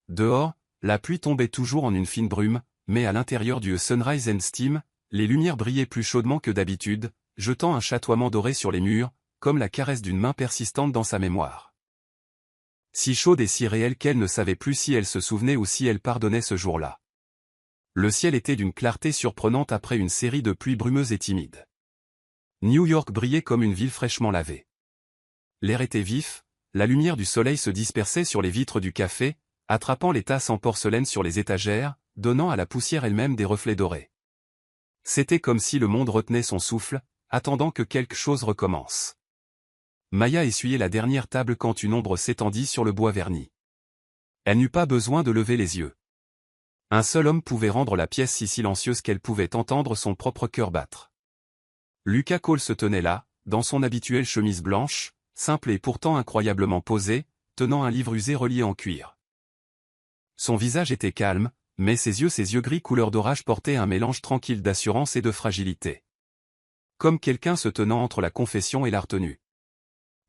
Dehors, la pluie tombait toujours en une fine brume, mais à l'intérieur du Sunrise and Steam, les lumières brillaient plus chaudement que d'habitude, jetant un chatoiement doré sur les murs, comme la caresse d'une main persistante dans sa mémoire. Si chaude et si réelle qu'elle ne savait plus si elle se souvenait ou si elle pardonnait ce jour-là. Le ciel était d'une clarté surprenante après une série de pluies brumeuses et timides. New York brillait comme une ville fraîchement lavée. L'air était vif, la lumière du soleil se dispersait sur les vitres du café, attrapant les tasses en porcelaine sur les étagères, donnant à la poussière elle-même des reflets dorés. C'était comme si le monde retenait son souffle, attendant que quelque chose recommence. Maya essuyait la dernière table quand une ombre s'étendit sur le bois verni. Elle n'eut pas besoin de lever les yeux. Un seul homme pouvait rendre la pièce si silencieuse qu'elle pouvait entendre son propre cœur battre. Lucas Cole se tenait là, dans son habituelle chemise blanche, simple et pourtant incroyablement posée, tenant un livre usé relié en cuir. Son visage était calme, mais ses yeux gris couleur d'orage portaient un mélange tranquille d'assurance et de fragilité. Comme quelqu'un se tenant entre la confession et la retenue.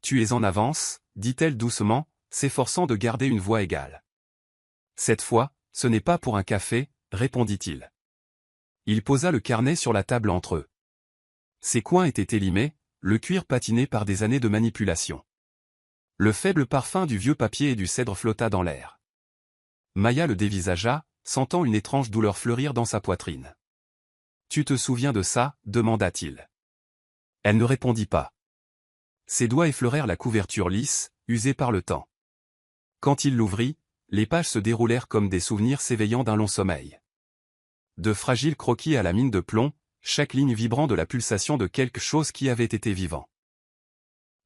« Tu es en avance, dit-elle doucement, s'efforçant de garder une voix égale. Cette fois, ce n'est pas pour un café, répondit-il. Il posa le carnet sur la table entre eux. Ses coins étaient élimés, le cuir patiné par des années de manipulation. Le faible parfum du vieux papier et du cèdre flotta dans l'air. Maya le dévisagea, sentant une étrange douleur fleurir dans sa poitrine. « Tu te souviens de ça ?» demanda-t-il. Elle ne répondit pas. Ses doigts effleurèrent la couverture lisse, usée par le temps. Quand il l'ouvrit, les pages se déroulèrent comme des souvenirs s'éveillant d'un long sommeil. De fragiles croquis à la mine de plomb, chaque ligne vibrant de la pulsation de quelque chose qui avait été vivant.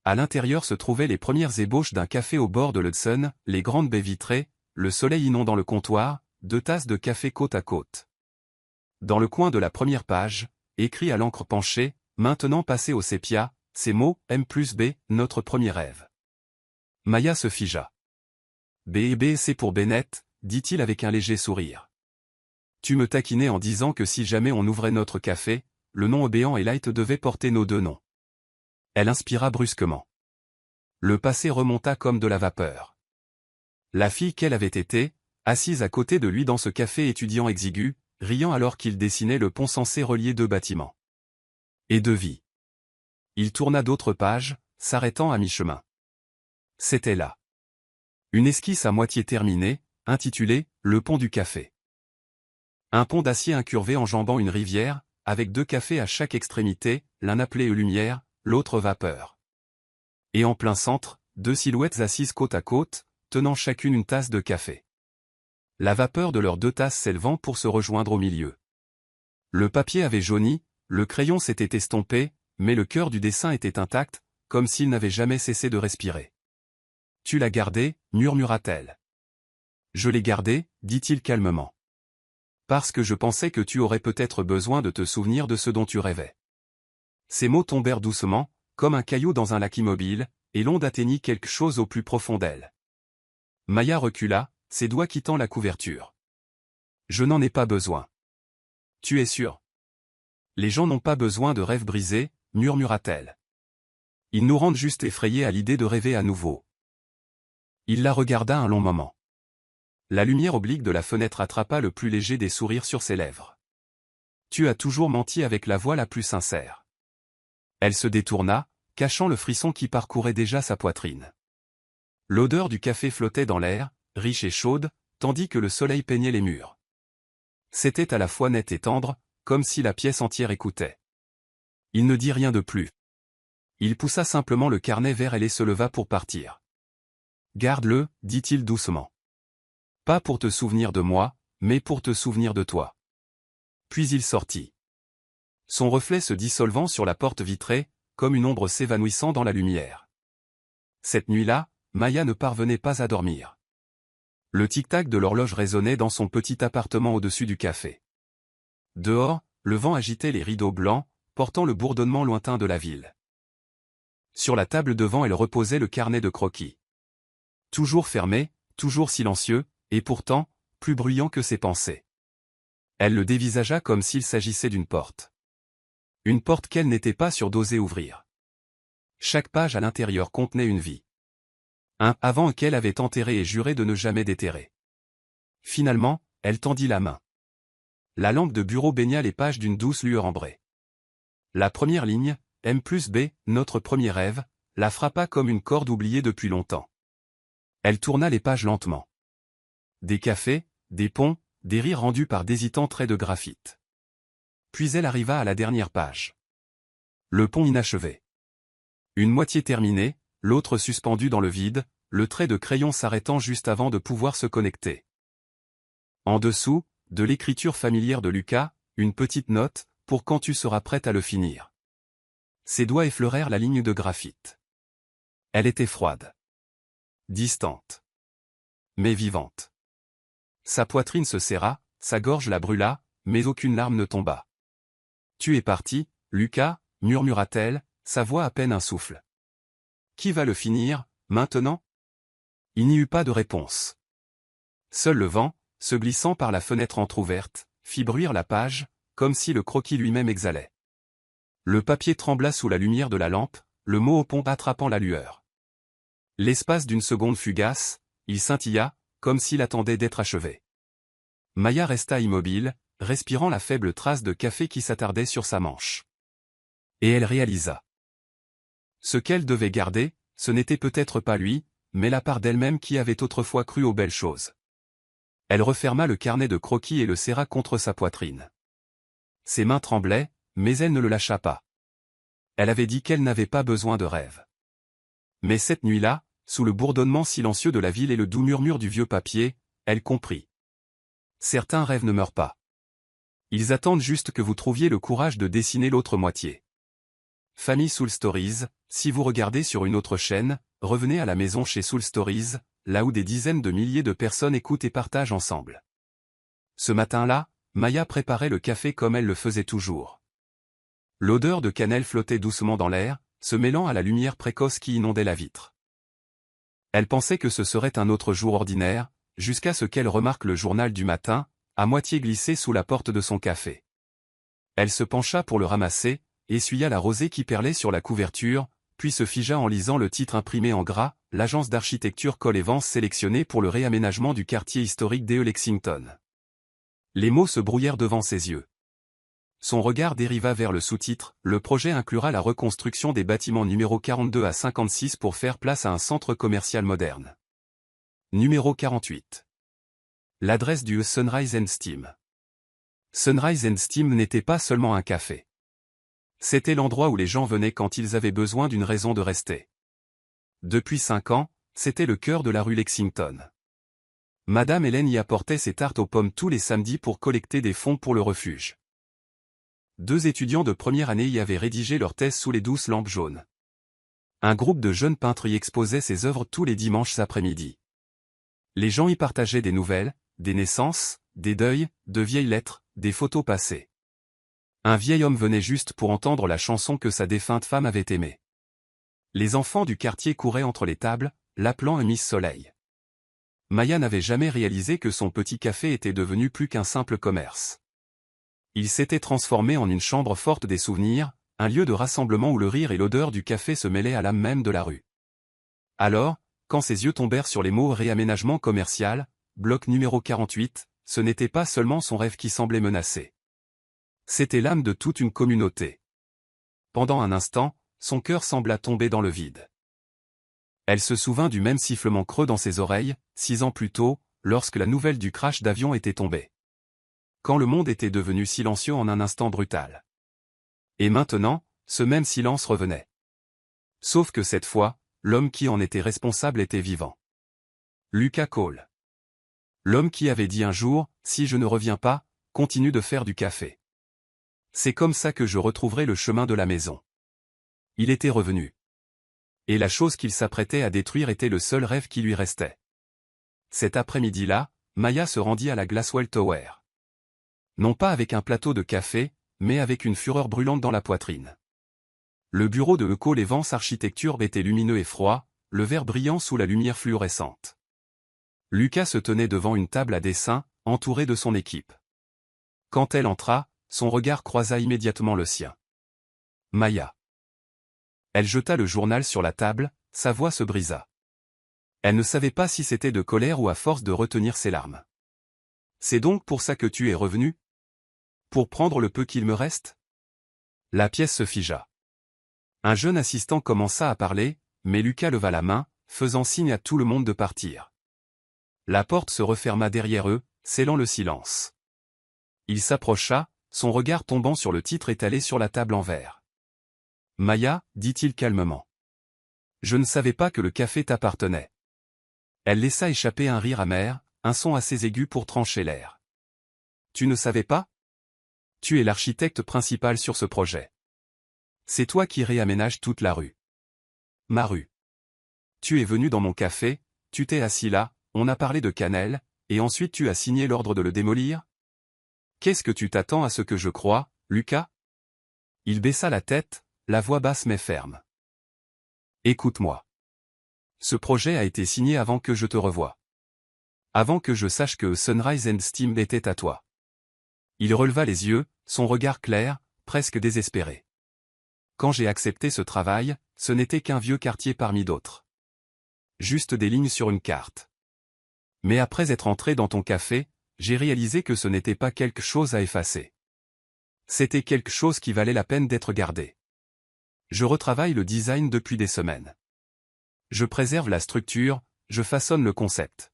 À l'intérieur se trouvaient les premières ébauches d'un café au bord de l'Hudson, les grandes baies vitrées, le soleil inondant le comptoir, 2 tasses de café côte à côte. Dans le coin de la première page, écrit à l'encre penchée, maintenant passé au sépia, ces mots, M plus B, notre premier rêve. Maya se figea. B et B c'est pour Bennett, dit-il avec un léger sourire. Tu me taquinais en disant que si jamais on ouvrait notre café, le nom Obéant et Light devait porter nos 2 noms. Elle inspira brusquement. Le passé remonta comme de la vapeur. La fille qu'elle avait été, assise à côté de lui dans ce café étudiant exigu, riant alors qu'il dessinait le pont censé relier 2 bâtiments. Et de vie. Il tourna d'autres pages, s'arrêtant à mi-chemin. C'était là. Une esquisse à moitié terminée, intitulée « Le pont du café ». Un pont d'acier incurvé enjambant une rivière, avec 2 cafés à chaque extrémité, l'un appelé lumière, l'autre vapeur. Et en plein centre, 2 silhouettes assises côte à côte, tenant chacune une tasse de café. La vapeur de leurs 2 tasses s'élevant pour se rejoindre au milieu. Le papier avait jauni, le crayon s'était estompé, mais le cœur du dessin était intact, comme s'il n'avait jamais cessé de respirer. « Tu l'as gardé » murmura-t-elle. « Je l'ai gardé » dit-il calmement. « Parce que je pensais que tu aurais peut-être besoin de te souvenir de ce dont tu rêvais. » Ces mots tombèrent doucement, comme un caillou dans un lac immobile, et l'onde atteignit quelque chose au plus profond d'elle. Maya recula, ses doigts quittant la couverture. « Je n'en ai pas besoin. »« Tu es sûr ? » ?»« Les gens n'ont pas besoin de rêves brisés, » murmura-t-elle. « Ils nous rendent juste effrayés à l'idée de rêver à nouveau. » Il la regarda un long moment. La lumière oblique de la fenêtre attrapa le plus léger des sourires sur ses lèvres. « Tu as toujours menti avec la voix la plus sincère. » Elle se détourna, cachant le frisson qui parcourait déjà sa poitrine. L'odeur du café flottait dans l'air, riche et chaude, tandis que le soleil peignait les murs. C'était à la fois net et tendre, comme si la pièce entière écoutait. Il ne dit rien de plus. Il poussa simplement le carnet vers elle et se leva pour partir. « Garde-le, dit-il doucement. Pas pour te souvenir de moi, mais pour te souvenir de toi. » Puis il sortit. Son reflet se dissolvant sur la porte vitrée, comme une ombre s'évanouissant dans la lumière. Cette nuit-là, Maya ne parvenait pas à dormir. Le tic-tac de l'horloge résonnait dans son petit appartement au-dessus du café. Dehors, le vent agitait les rideaux blancs, portant le bourdonnement lointain de la ville. Sur la table devant elle reposait le carnet de croquis. Toujours fermé, toujours silencieux, et pourtant, plus bruyant que ses pensées. Elle le dévisagea comme s'il s'agissait d'une porte. Une porte qu'elle n'était pas sûre d'oser ouvrir. Chaque page à l'intérieur contenait une vie. Un avant qu'elle avait enterré et juré de ne jamais déterrer. Finalement, elle tendit la main. La lampe de bureau baigna les pages d'une douce lueur ambrée. La première ligne, M plus B, notre premier rêve, la frappa comme une corde oubliée depuis longtemps. Elle tourna les pages lentement. Des cafés, des ponts, des rires rendus par d'hésitants traits de graphite. Puis elle arriva à la dernière page. Le pont inachevé. Une moitié terminée, l'autre suspendue dans le vide, le trait de crayon s'arrêtant juste avant de pouvoir se connecter. En dessous, de l'écriture familière de Lucas, une petite note, pour quand tu seras prête à le finir. Ses doigts effleurèrent la ligne de graphite. Elle était froide. Distante. Mais vivante. Sa poitrine se serra, sa gorge la brûla, mais aucune larme ne tomba. « Tu es parti, Lucas » murmura-t-elle, sa voix à peine un souffle. « Qui va le finir, maintenant ?» Il n'y eut pas de réponse. Seul le vent, se glissant par la fenêtre entr'ouverte, fit bruire la page, comme si le croquis lui-même exhalait. Le papier trembla sous la lumière de la lampe, le mot au pont attrapant la lueur. L'espace d'une seconde fugace, il scintilla, comme s'il attendait d'être achevé. Maya resta immobile, respirant la faible trace de café qui s'attardait sur sa manche. Et elle réalisa. Ce qu'elle devait garder, ce n'était peut-être pas lui, mais la part d'elle-même qui avait autrefois cru aux belles choses. Elle referma le carnet de croquis et le serra contre sa poitrine. Ses mains tremblaient, mais elle ne le lâcha pas. Elle avait dit qu'elle n'avait pas besoin de rêve. Mais cette nuit-là, sous le bourdonnement silencieux de la ville et le doux murmure du vieux papier, elle comprit. Certains rêves ne meurent pas. Ils attendent juste que vous trouviez le courage de dessiner l'autre moitié. Famille Soul Stories, si vous regardez sur une autre chaîne, revenez à la maison chez Soul Stories, là où des dizaines de milliers de personnes écoutent et partagent ensemble. Ce matin-là, Maya préparait le café comme elle le faisait toujours. L'odeur de cannelle flottait doucement dans l'air, se mêlant à la lumière précoce qui inondait la vitre. Elle pensait que ce serait un autre jour ordinaire, jusqu'à ce qu'elle remarque le journal du matin, à moitié glissé sous la porte de son café. Elle se pencha pour le ramasser, essuya la rosée qui perlait sur la couverture, puis se figea en lisant le titre imprimé en gras, l'agence d'architecture Cole Evans sélectionnée pour le réaménagement du quartier historique d'E Lexington. Les mots se brouillèrent devant ses yeux. Son regard dériva vers le sous-titre, le projet inclura la reconstruction des bâtiments numéro 42 à 56 pour faire place à un centre commercial moderne. Numéro 48. L'adresse du Sunrise and Steam. Sunrise and Steam n'était pas seulement un café. C'était l'endroit où les gens venaient quand ils avaient besoin d'une raison de rester. Depuis 5 ans, c'était le cœur de la rue Lexington. Madame Hélène y apportait ses tartes aux pommes tous les samedis pour collecter des fonds pour le refuge. 2 étudiants de première année y avaient rédigé leur thèse sous les douces lampes jaunes. Un groupe de jeunes peintres y exposait ses œuvres tous les dimanches après-midi. Les gens y partageaient des nouvelles, des naissances, des deuils, de vieilles lettres, des photos passées. Un vieil homme venait juste pour entendre la chanson que sa défunte femme avait aimée. Les enfants du quartier couraient entre les tables, l'appelant un Miss Soleil. Maya n'avait jamais réalisé que son petit café était devenu plus qu'un simple commerce. Il s'était transformé en une chambre forte des souvenirs, un lieu de rassemblement où le rire et l'odeur du café se mêlaient à l'âme même de la rue. Alors, quand ses yeux tombèrent sur les mots réaménagement commercial, bloc numéro 48, ce n'était pas seulement son rêve qui semblait menacé. C'était l'âme de toute une communauté. Pendant un instant, son cœur sembla tomber dans le vide. Elle se souvint du même sifflement creux dans ses oreilles, 6 ans plus tôt, lorsque la nouvelle du crash d'avion était tombée. Quand le monde était devenu silencieux en un instant brutal. Et maintenant, ce même silence revenait. Sauf que cette fois, l'homme qui en était responsable était vivant. Lucas Cole. L'homme qui avait dit un jour, « Si je ne reviens pas, continue de faire du café. C'est comme ça que je retrouverai le chemin de la maison. » Il était revenu. Et la chose qu'il s'apprêtait à détruire était le seul rêve qui lui restait. Cet après-midi-là, Maya se rendit à la Glasswell Tower. Non pas avec un plateau de café, mais avec une fureur brûlante dans la poitrine. Le bureau de Cole Evans Architecture était lumineux et froid, le verre brillant sous la lumière fluorescente. Lucas se tenait devant une table à dessin, entouré de son équipe. Quand elle entra, son regard croisa immédiatement le sien. Maya. Elle jeta le journal sur la table, sa voix se brisa. Elle ne savait pas si c'était de colère ou à force de retenir ses larmes. « C'est donc pour ça que tu es revenu ? Pour prendre le peu qu'il me reste ?» La pièce se figea. Un jeune assistant commença à parler, mais Lucas leva la main, faisant signe à tout le monde de partir. La porte se referma derrière eux, scellant le silence. Il s'approcha, son regard tombant sur le titre étalé sur la table en verre. « Maya, dit-il calmement. Je ne savais pas que le café t'appartenait. » Elle laissa échapper un rire amer, un son assez aigu pour trancher l'air. « Tu ne savais pas ? Tu es l'architecte principal sur ce projet. C'est toi qui réaménages toute la rue. Ma rue. Tu es venu dans mon café, tu t'es assis là, on a parlé de cannelle, et ensuite tu as signé l'ordre de le démolir ? Qu'est-ce que tu t'attends à ce que je croie, Lucas ? » Il baissa la tête, la voix basse mais ferme. « Écoute-moi. Ce projet a été signé avant que je te revoie. Avant que je sache que Sunrise and Steam était à toi. » Il releva les yeux, son regard clair, presque désespéré. « Quand j'ai accepté ce travail, ce n'était qu'un vieux quartier parmi d'autres. Juste des lignes sur une carte. Mais après être entré dans ton café, j'ai réalisé que ce n'était pas quelque chose à effacer. C'était quelque chose qui valait la peine d'être gardé. Je retravaille le design depuis des semaines. Je préserve la structure, je façonne le concept.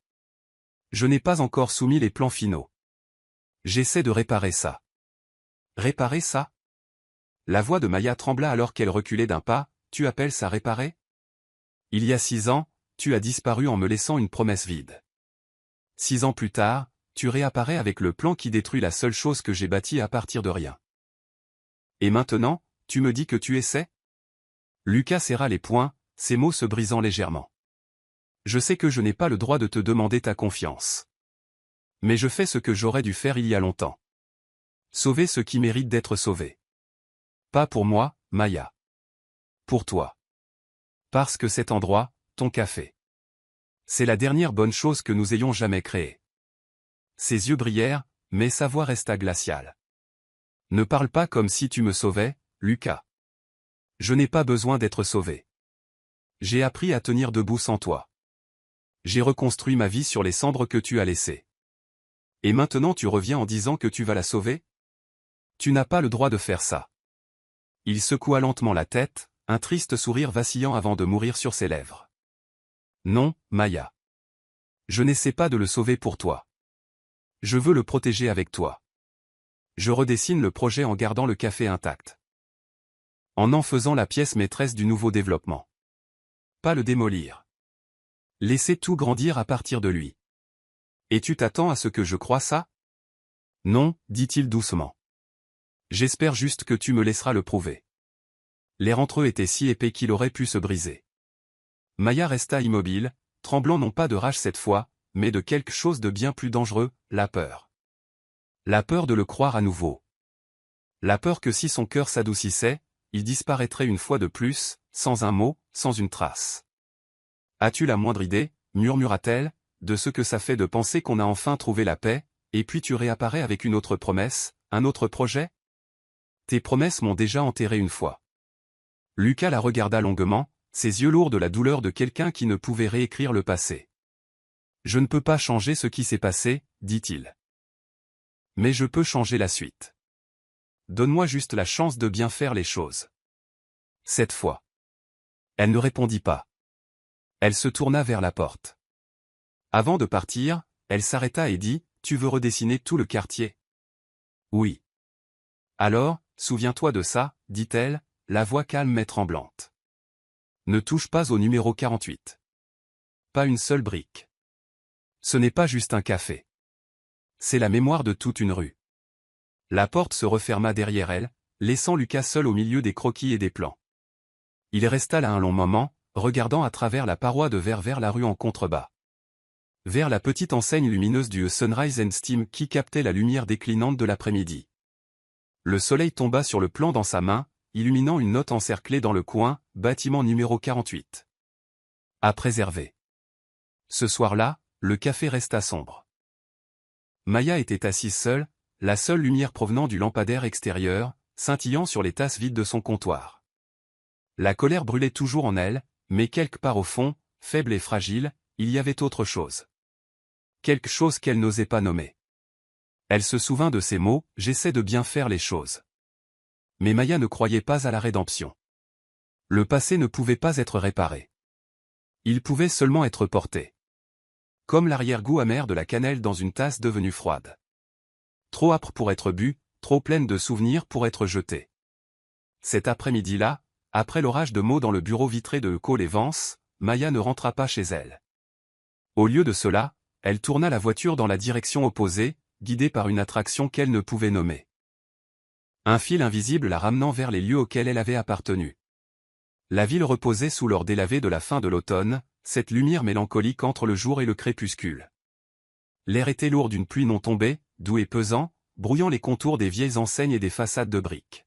Je n'ai pas encore soumis les plans finaux. J'essaie de réparer ça. » Réparer ça ? La voix de Maya trembla alors qu'elle reculait d'un pas. « Tu appelles ça réparer ? Il y a 6 ans, tu as disparu en me laissant une promesse vide. 6 ans plus tard, tu réapparais avec le plan qui détruit la seule chose que j'ai bâtie à partir de rien. Et maintenant, tu me dis que tu essaies ? Lucas serra les poings, ses mots se brisant légèrement. Je sais que je n'ai pas le droit de te demander ta confiance. Mais je fais ce que j'aurais dû faire il y a longtemps. Sauver ceux qui méritent d'être sauvés. Pas pour moi, Maya. Pour toi. Parce que cet endroit, ton café. C'est la dernière bonne chose que nous ayons jamais créée. Ses yeux brillèrent, mais sa voix resta glaciale. Ne parle pas comme si tu me sauvais, Lucas. Je n'ai pas besoin d'être sauvé. J'ai appris à tenir debout sans toi. J'ai reconstruit ma vie sur les cendres que tu as laissées. Et maintenant tu reviens en disant que tu vas la sauver? Tu n'as pas le droit de faire ça. Il secoua lentement la tête, un triste sourire vacillant avant de mourir sur ses lèvres. Non, Maya. Je n'essaie pas de le sauver pour toi. Je veux le protéger avec toi. Je redessine le projet en gardant le café intact. En faisant la pièce maîtresse du nouveau développement. Pas le démolir. Laisser tout grandir à partir de lui. Et tu t'attends à ce que je croie ça? Non, dit-il doucement. J'espère juste que tu me laisseras le prouver. L'air entre eux était si épais qu'il aurait pu se briser. Maya resta immobile, tremblant non pas de rage cette fois, mais de quelque chose de bien plus dangereux, la peur. La peur de le croire à nouveau. La peur que si son cœur s'adoucissait, il disparaîtrait une fois de plus, sans un mot, sans une trace. As-tu la moindre idée, murmura-t-elle, de ce que ça fait de penser qu'on a enfin trouvé la paix, et puis tu réapparais avec une autre promesse, un autre projet? Tes promesses m'ont déjà enterré une fois. Lucas la regarda longuement, ses yeux lourds de la douleur de quelqu'un qui ne pouvait réécrire le passé. Je ne peux pas changer ce qui s'est passé, dit-il. Mais je peux changer la suite. Donne-moi juste la chance de bien faire les choses. Cette fois. Elle ne répondit pas. Elle se tourna vers la porte. Avant de partir, elle s'arrêta et dit, « Tu veux redessiner tout le quartier ?» Oui. Alors, souviens-toi de ça, dit-elle, la voix calme mais tremblante. Ne touche pas au numéro 48. Pas une seule brique. Ce n'est pas juste un café. C'est la mémoire de toute une rue. La porte se referma derrière elle, laissant Lucas seul au milieu des croquis et des plans. Il resta là un long moment, regardant à travers la paroi de verre vers la rue en contrebas. Vers la petite enseigne lumineuse du Sunrise and Steam qui captait la lumière déclinante de l'après-midi. Le soleil tomba sur le plan dans sa main, illuminant une note encerclée dans le coin, bâtiment numéro 48. À préserver. Ce soir-là, le café resta sombre. Maya était assise seule, la seule lumière provenant du lampadaire extérieur, scintillant sur les tasses vides de son comptoir. La colère brûlait toujours en elle, mais quelque part au fond, faible et fragile, il y avait autre chose. Quelque chose qu'elle n'osait pas nommer. Elle se souvint de ces mots, « J'essaie de bien faire les choses ». Mais Maya ne croyait pas à la rédemption. Le passé ne pouvait pas être réparé. Il pouvait seulement être porté. Comme l'arrière-goût amer de la cannelle dans une tasse devenue froide. Trop âpre pour être bu, trop pleine de souvenirs pour être jetée. Cet après-midi-là, après l'orage de mots dans le bureau vitré de Cole et Vance, Maya ne rentra pas chez elle. Au lieu de cela, elle tourna la voiture dans la direction opposée, guidée par une attraction qu'elle ne pouvait nommer. Un fil invisible la ramenant vers les lieux auxquels elle avait appartenu. La ville reposait sous l'or délavé de la fin de l'automne, cette lumière mélancolique entre le jour et le crépuscule. L'air était lourd d'une pluie non tombée, doux et pesant, brouillant les contours des vieilles enseignes et des façades de briques.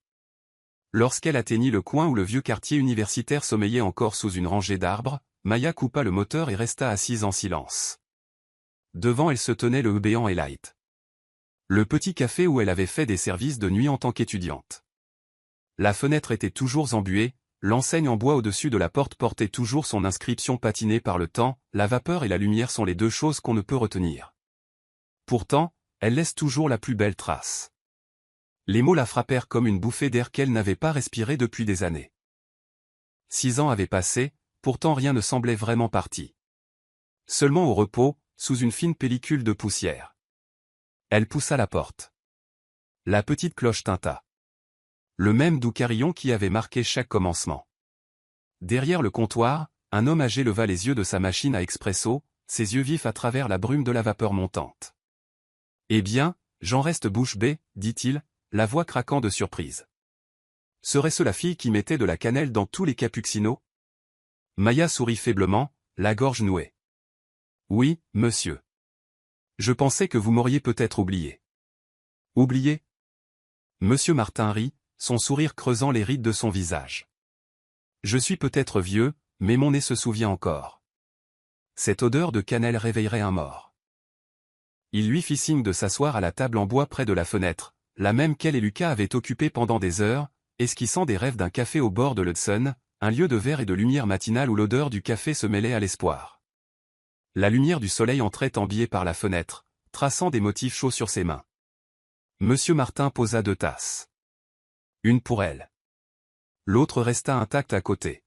Lorsqu'elle atteignit le coin où le vieux quartier universitaire sommeillait encore sous une rangée d'arbres, Maya coupa le moteur et resta assise en silence. Devant elle se tenait le béant et Light. Le petit café où elle avait fait des services de nuit en tant qu'étudiante. La fenêtre était toujours embuée, l'enseigne en bois au-dessus de la porte portait toujours son inscription patinée par le temps, la vapeur et la lumière sont les deux choses qu'on ne peut retenir. Pourtant, elle laisse toujours la plus belle trace. Les mots la frappèrent comme une bouffée d'air qu'elle n'avait pas respiré depuis des années. 6 ans avaient passé, pourtant rien ne semblait vraiment parti. Seulement au repos, sous une fine pellicule de poussière. Elle poussa la porte. La petite cloche tinta. Le même doux carillon qui avait marqué chaque commencement. Derrière le comptoir, un homme âgé leva les yeux de sa machine à expresso, ses yeux vifs à travers la brume de la vapeur montante. « Eh bien, j'en reste bouche bée, dit-il, la voix craquant de surprise. Serait-ce la fille qui mettait de la cannelle dans tous les cappuccinos? Maya sourit faiblement, la gorge nouée. Oui, monsieur. Je pensais que vous m'auriez peut-être oublié. Oublié? Monsieur Martin rit, son sourire creusant les rides de son visage. Je suis peut-être vieux, mais mon nez se souvient encore. Cette odeur de cannelle réveillerait un mort. Il lui fit signe de s'asseoir à la table en bois près de la fenêtre, la même qu'elle et Lucas avaient occupée pendant des heures, esquissant des rêves d'un café au bord de l'Hudson, un lieu de verre et de lumière matinale où l'odeur du café se mêlait à l'espoir. La lumière du soleil entrait en biais par la fenêtre, traçant des motifs chauds sur ses mains. Monsieur Martin posa 2 tasses. Une pour elle. L'autre resta intacte à côté.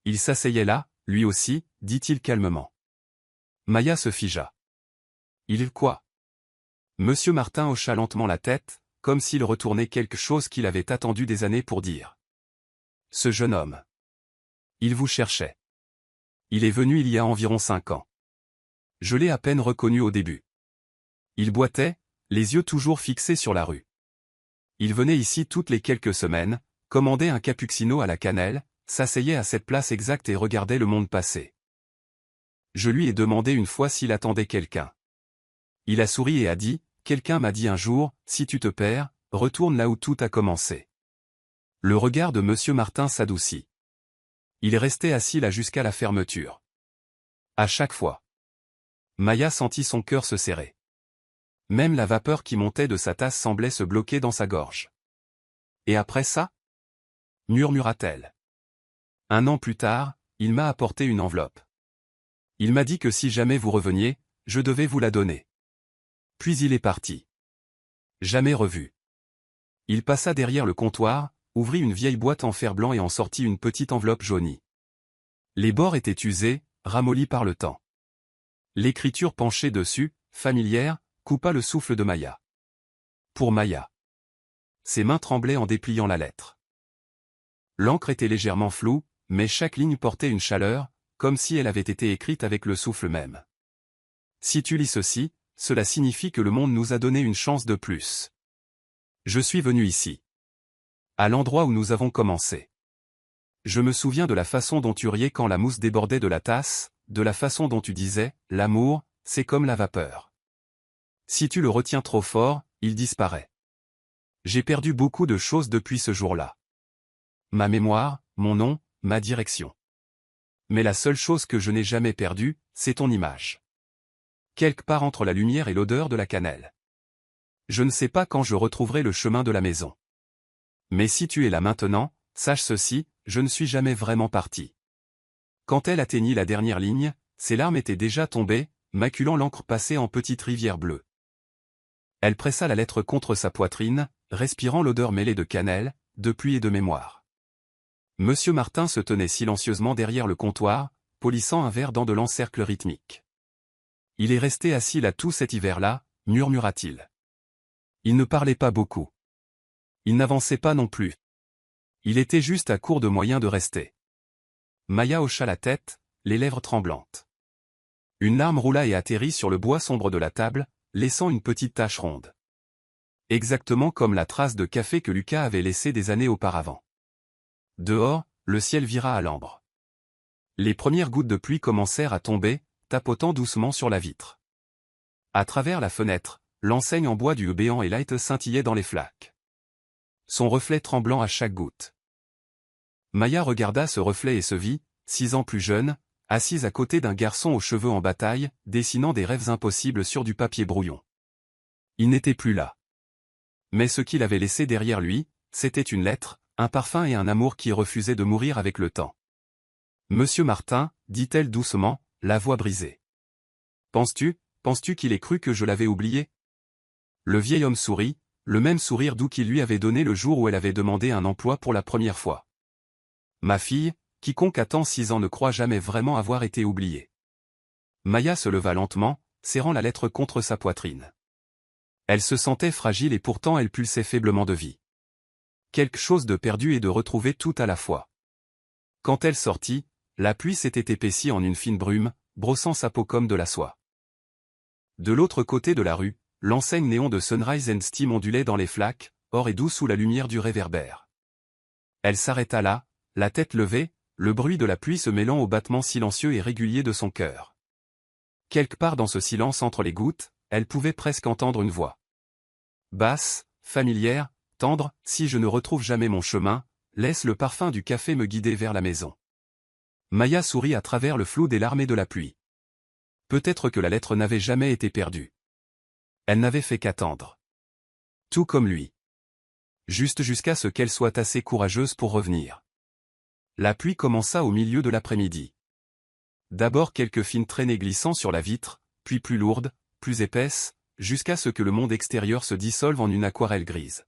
Il s'asseyait là, lui aussi, dit-il calmement. Maya se figea. Il quoi? Monsieur Martin hocha lentement la tête, comme s'il retournait quelque chose qu'il avait attendu des années pour dire. Ce jeune homme. Il vous cherchait. Il est venu il y a environ 5 ans. Je l'ai à peine reconnu au début. Il boitait, les yeux toujours fixés sur la rue. Il venait ici toutes les quelques semaines, commandait un cappuccino à la cannelle, s'asseyait à cette place exacte et regardait le monde passer. Je lui ai demandé une fois s'il attendait quelqu'un. Il a souri et a dit, quelqu'un m'a dit un jour, si tu te perds, retourne là où tout a commencé. Le regard de Monsieur Martin s'adoucit. Il restait assis là jusqu'à la fermeture. À chaque fois. Maya sentit son cœur se serrer. Même la vapeur qui montait de sa tasse semblait se bloquer dans sa gorge. Et après ça? Murmura-t-elle. 1 an plus tard, il m'a apporté une enveloppe. Il m'a dit que si jamais vous reveniez, je devais vous la donner. Puis il est parti. Jamais revu. Il passa derrière le comptoir, ouvrit une vieille boîte en fer blanc et en sortit une petite enveloppe jaunie. Les bords étaient usés, ramollis par le temps. L'écriture penchée dessus, familière, coupa le souffle de Maya. Pour Maya. Ses mains tremblaient en dépliant la lettre. L'encre était légèrement floue, mais chaque ligne portait une chaleur, comme si elle avait été écrite avec le souffle même. Si tu lis ceci, cela signifie que le monde nous a donné une chance de plus. Je suis venu ici. À l'endroit où nous avons commencé. Je me souviens de la façon dont tu riais quand la mousse débordait de la tasse, de la façon dont tu disais, l'amour, c'est comme la vapeur. Si tu le retiens trop fort, il disparaît. J'ai perdu beaucoup de choses depuis ce jour-là. Ma mémoire, mon nom, ma direction. Mais la seule chose que je n'ai jamais perdue, c'est ton image. Quelque part entre la lumière et l'odeur de la cannelle. Je ne sais pas quand je retrouverai le chemin de la maison. Mais si tu es là maintenant, sache ceci, je ne suis jamais vraiment parti. Quand elle atteignit la dernière ligne, ses larmes étaient déjà tombées, maculant l'encre passée en petite rivière bleue. Elle pressa la lettre contre sa poitrine, respirant l'odeur mêlée de cannelle, de pluie et de mémoire. Monsieur Martin se tenait silencieusement derrière le comptoir, polissant un verre dans de l'encercle rythmique. Il est resté assis là tout cet hiver-là, murmura-t-il. Il ne parlait pas beaucoup. Il n'avançait pas non plus. Il était juste à court de moyens de rester. Maya hocha la tête, les lèvres tremblantes. Une larme roula et atterrit sur le bois sombre de la table, laissant une petite tache ronde. Exactement comme la trace de café que Lucas avait laissée des années auparavant. Dehors, le ciel vira à l'ambre. Les premières gouttes de pluie commencèrent à tomber, tapotant doucement sur la vitre. À travers la fenêtre, l'enseigne en bois du béant et light scintillait dans les flaques. Son reflet tremblant à chaque goutte. Maya regarda ce reflet et se vit, 6 ans plus jeune, assise à côté d'un garçon aux cheveux en bataille, dessinant des rêves impossibles sur du papier brouillon. Il n'était plus là. Mais ce qu'il avait laissé derrière lui, c'était une lettre, un parfum et un amour qui refusaient de mourir avec le temps. Monsieur Martin, dit-elle doucement, la voix brisée. Penses-tu qu'il ait cru que je l'avais oublié? Le vieil homme sourit, le même sourire doux qu'il lui avait donné le jour où elle avait demandé un emploi pour la première fois. Ma fille, quiconque attend 6 ans ne croit jamais vraiment avoir été oublié. Maya se leva lentement, serrant la lettre contre sa poitrine. Elle se sentait fragile et pourtant elle pulsait faiblement de vie. Quelque chose de perdu et de retrouvé tout à la fois. Quand elle sortit, la pluie s'était épaissie en une fine brume, brossant sa peau comme de la soie. De l'autre côté de la rue, l'enseigne néon de Sunrise and Steam ondulait dans les flaques, or et doux sous la lumière du réverbère. Elle s'arrêta là, la tête levée, le bruit de la pluie se mêlant au battement silencieux et régulier de son cœur. Quelque part dans ce silence entre les gouttes, elle pouvait presque entendre une voix. Basse, familière, tendre, si je ne retrouve jamais mon chemin, laisse le parfum du café me guider vers la maison. Maya sourit à travers le flou des larmes et de la pluie. Peut-être que la lettre n'avait jamais été perdue. Elle n'avait fait qu'attendre. Tout comme lui. Juste jusqu'à ce qu'elle soit assez courageuse pour revenir. La pluie commença au milieu de l'après-midi. D'abord quelques fines traînées glissant sur la vitre, puis plus lourdes, plus épaisses, jusqu'à ce que le monde extérieur se dissolve en une aquarelle grise.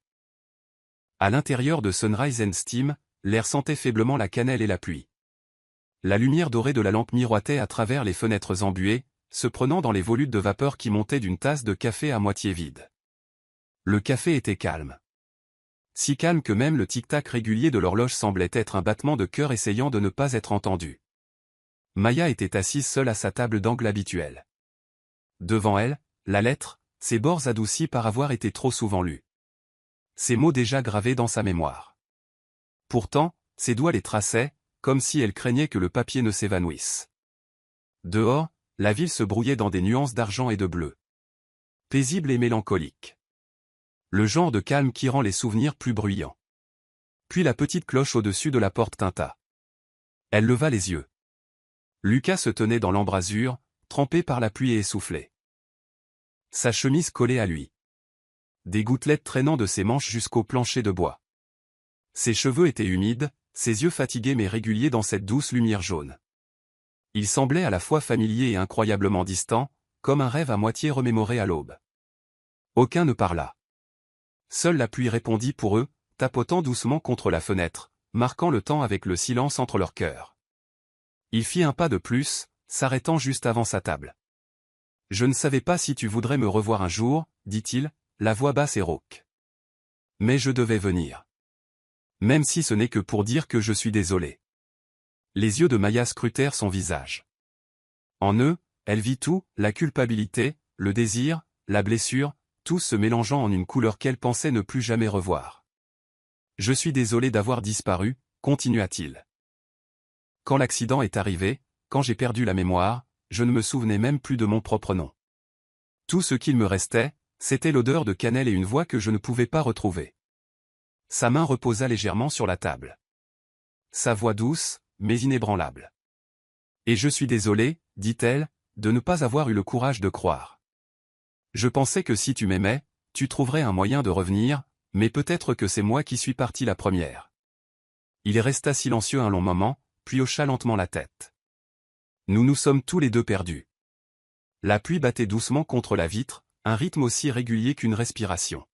À l'intérieur de Sunrise and Steam, l'air sentait faiblement la cannelle et la pluie. La lumière dorée de la lampe miroitait à travers les fenêtres embuées, se prenant dans les volutes de vapeur qui montaient d'une tasse de café à moitié vide. Le café était calme. Si calme que même le tic-tac régulier de l'horloge semblait être un battement de cœur essayant de ne pas être entendu. Maya était assise seule à sa table d'angle habituelle. Devant elle, la lettre, ses bords adoucis par avoir été trop souvent lus. Ces mots déjà gravés dans sa mémoire. Pourtant, ses doigts les traçaient, comme si elle craignait que le papier ne s'évanouisse. Dehors, la ville se brouillait dans des nuances d'argent et de bleu. Paisible et mélancolique. Le genre de calme qui rend les souvenirs plus bruyants. Puis la petite cloche au-dessus de la porte tinta. Elle leva les yeux. Lucas se tenait dans l'embrasure, trempé par la pluie et essoufflé. Sa chemise collée à lui. Des gouttelettes traînant de ses manches jusqu'au plancher de bois. Ses cheveux étaient humides, ses yeux fatigués mais réguliers dans cette douce lumière jaune. Il semblait à la fois familier et incroyablement distant, comme un rêve à moitié remémoré à l'aube. Aucun ne parla. Seule la pluie répondit pour eux, tapotant doucement contre la fenêtre, marquant le temps avec le silence entre leurs cœurs. Il fit un pas de plus, s'arrêtant juste avant sa table. « Je ne savais pas si tu voudrais me revoir un jour, dit-il, la voix basse et rauque. Mais je devais venir. Même si ce n'est que pour dire que je suis désolé. » Les yeux de Maya scrutèrent son visage. En eux, elle vit tout, la culpabilité, le désir, la blessure, tout se mélangeant en une couleur qu'elle pensait ne plus jamais revoir. « Je suis désolé d'avoir disparu, continua-t-il. Quand l'accident est arrivé, quand j'ai perdu la mémoire, je ne me souvenais même plus de mon propre nom. Tout ce qu'il me restait, c'était l'odeur de cannelle et une voix que je ne pouvais pas retrouver. » Sa main reposa légèrement sur la table. Sa voix douce, mais inébranlable. « Et je suis désolée, dit-elle, de ne pas avoir eu le courage de croire. Je pensais que si tu m'aimais, tu trouverais un moyen de revenir, mais peut-être que c'est moi qui suis partie la première. » Il resta silencieux un long moment, puis hocha lentement la tête. Nous nous sommes tous les deux perdus. La pluie battait doucement contre la vitre, un rythme aussi régulier qu'une respiration.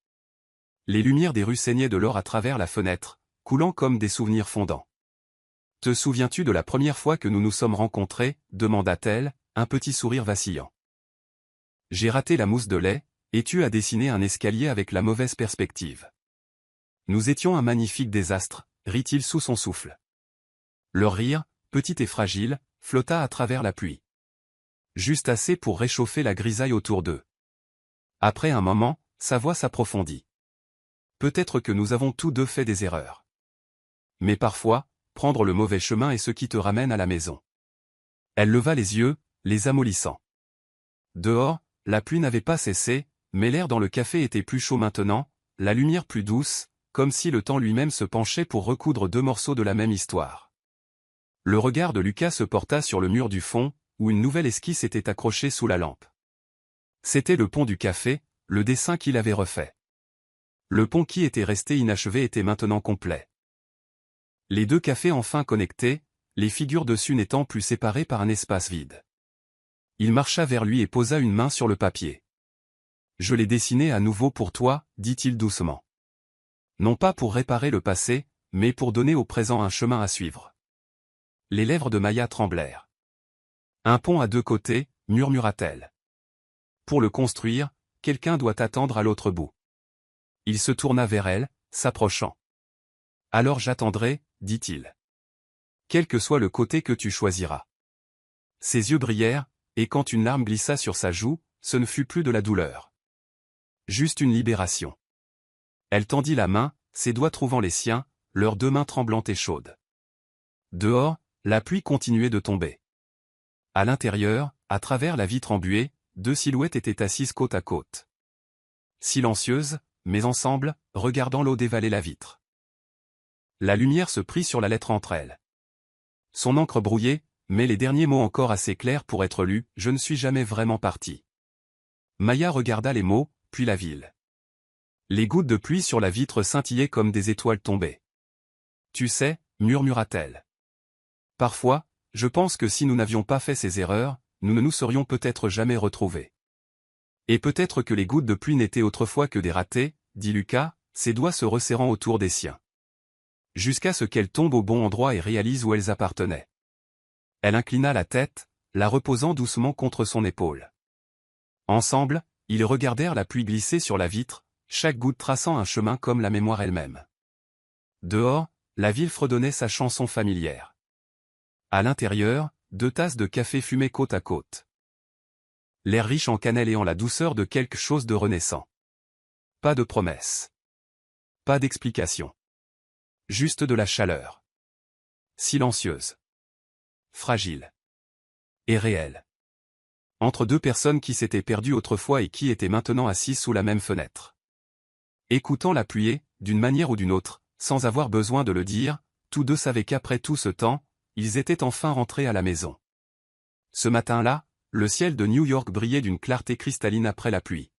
Les lumières des rues saignaient de l'or à travers la fenêtre, coulant comme des souvenirs fondants. « Te souviens-tu de la première fois que nous nous sommes rencontrés » demanda-t-elle, un petit sourire vacillant. « J'ai raté la mousse de lait, et tu as dessiné un escalier avec la mauvaise perspective. Nous étions un magnifique désastre, rit-il sous son souffle. Leur rire, petit et fragile, flotta à travers la pluie. Juste assez pour réchauffer la grisaille autour d'eux. Après un moment, sa voix s'approfondit. Peut-être que nous avons tous deux fait des erreurs. Mais parfois, prendre le mauvais chemin est ce qui te ramène à la maison. Elle leva les yeux, les amollissant. Dehors, la pluie n'avait pas cessé, mais l'air dans le café était plus chaud maintenant, la lumière plus douce, comme si le temps lui-même se penchait pour recoudre deux morceaux de la même histoire. Le regard de Lucas se porta sur le mur du fond, où une nouvelle esquisse était accrochée sous la lampe. C'était le pont du café, le dessin qu'il avait refait. Le pont qui était resté inachevé était maintenant complet. Les deux cafés enfin connectés, les figures dessus n'étant plus séparées par un espace vide. Il marcha vers lui et posa une main sur le papier. « Je l'ai dessiné à nouveau pour toi, dit-il doucement. Non pas pour réparer le passé, mais pour donner au présent un chemin à suivre. » Les lèvres de Maya tremblèrent. « Un pont à deux côtés, murmura-t-elle. Pour le construire, quelqu'un doit attendre à l'autre bout. » Il se tourna vers elle, s'approchant. « Alors j'attendrai, dit-il. Quel que soit le côté que tu choisiras. » Ses yeux brillèrent, et quand une larme glissa sur sa joue, ce ne fut plus de la douleur. Juste une libération. Elle tendit la main, ses doigts trouvant les siens, leurs deux mains tremblantes et chaudes. Dehors, la pluie continuait de tomber. À l'intérieur, à travers la vitre embuée, deux silhouettes étaient assises côte à côte. Silencieuses, mais ensemble, regardant l'eau dévaler la vitre. La lumière se prit sur la lettre entre elles. Son encre brouillée, mais les derniers mots encore assez clairs pour être lus, « Je ne suis jamais vraiment parti ». Maya regarda les mots, puis la ville. Les gouttes de pluie sur la vitre scintillaient comme des étoiles tombées. « Tu sais, » murmura-t-elle. « Parfois, je pense que si nous n'avions pas fait ces erreurs, nous ne nous serions peut-être jamais retrouvés. » Et peut-être que les gouttes de pluie n'étaient autrefois que des ratés, dit Lucas, ses doigts se resserrant autour des siens. Jusqu'à ce qu'elles tombent au bon endroit et réalisent où elles appartenaient. Elle inclina la tête, la reposant doucement contre son épaule. Ensemble, ils regardèrent la pluie glisser sur la vitre, chaque goutte traçant un chemin comme la mémoire elle-même. Dehors, la ville fredonnait sa chanson familière. À l'intérieur, deux tasses de café fumaient côte à côte. L'air riche en cannelle et en la douceur de quelque chose de renaissant. Pas de promesses. Pas d'explication. Juste de la chaleur. Silencieuse. Fragile. Et réelle. Entre deux personnes qui s'étaient perdues autrefois et qui étaient maintenant assises sous la même fenêtre. Écoutant la pluie, d'une manière ou d'une autre, sans avoir besoin de le dire, tous deux savaient qu'après tout ce temps, ils étaient enfin rentrés à la maison. Ce matin-là, le ciel de New York brillait d'une clarté cristalline après la pluie.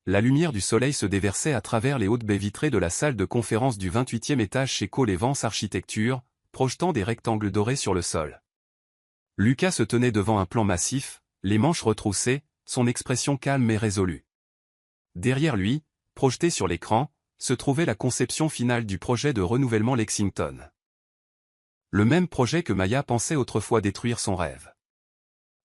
La lumière du soleil se déversait à travers les hautes baies vitrées de la salle de conférence du 28e étage chez Cole Evans Architecture, projetant des rectangles dorés sur le sol. Lucas se tenait devant un plan massif, les manches retroussées, son expression calme et résolue. Derrière lui, projetée sur l'écran, se trouvait la conception finale du projet de renouvellement Lexington. Le même projet que Maya pensait autrefois détruire son rêve.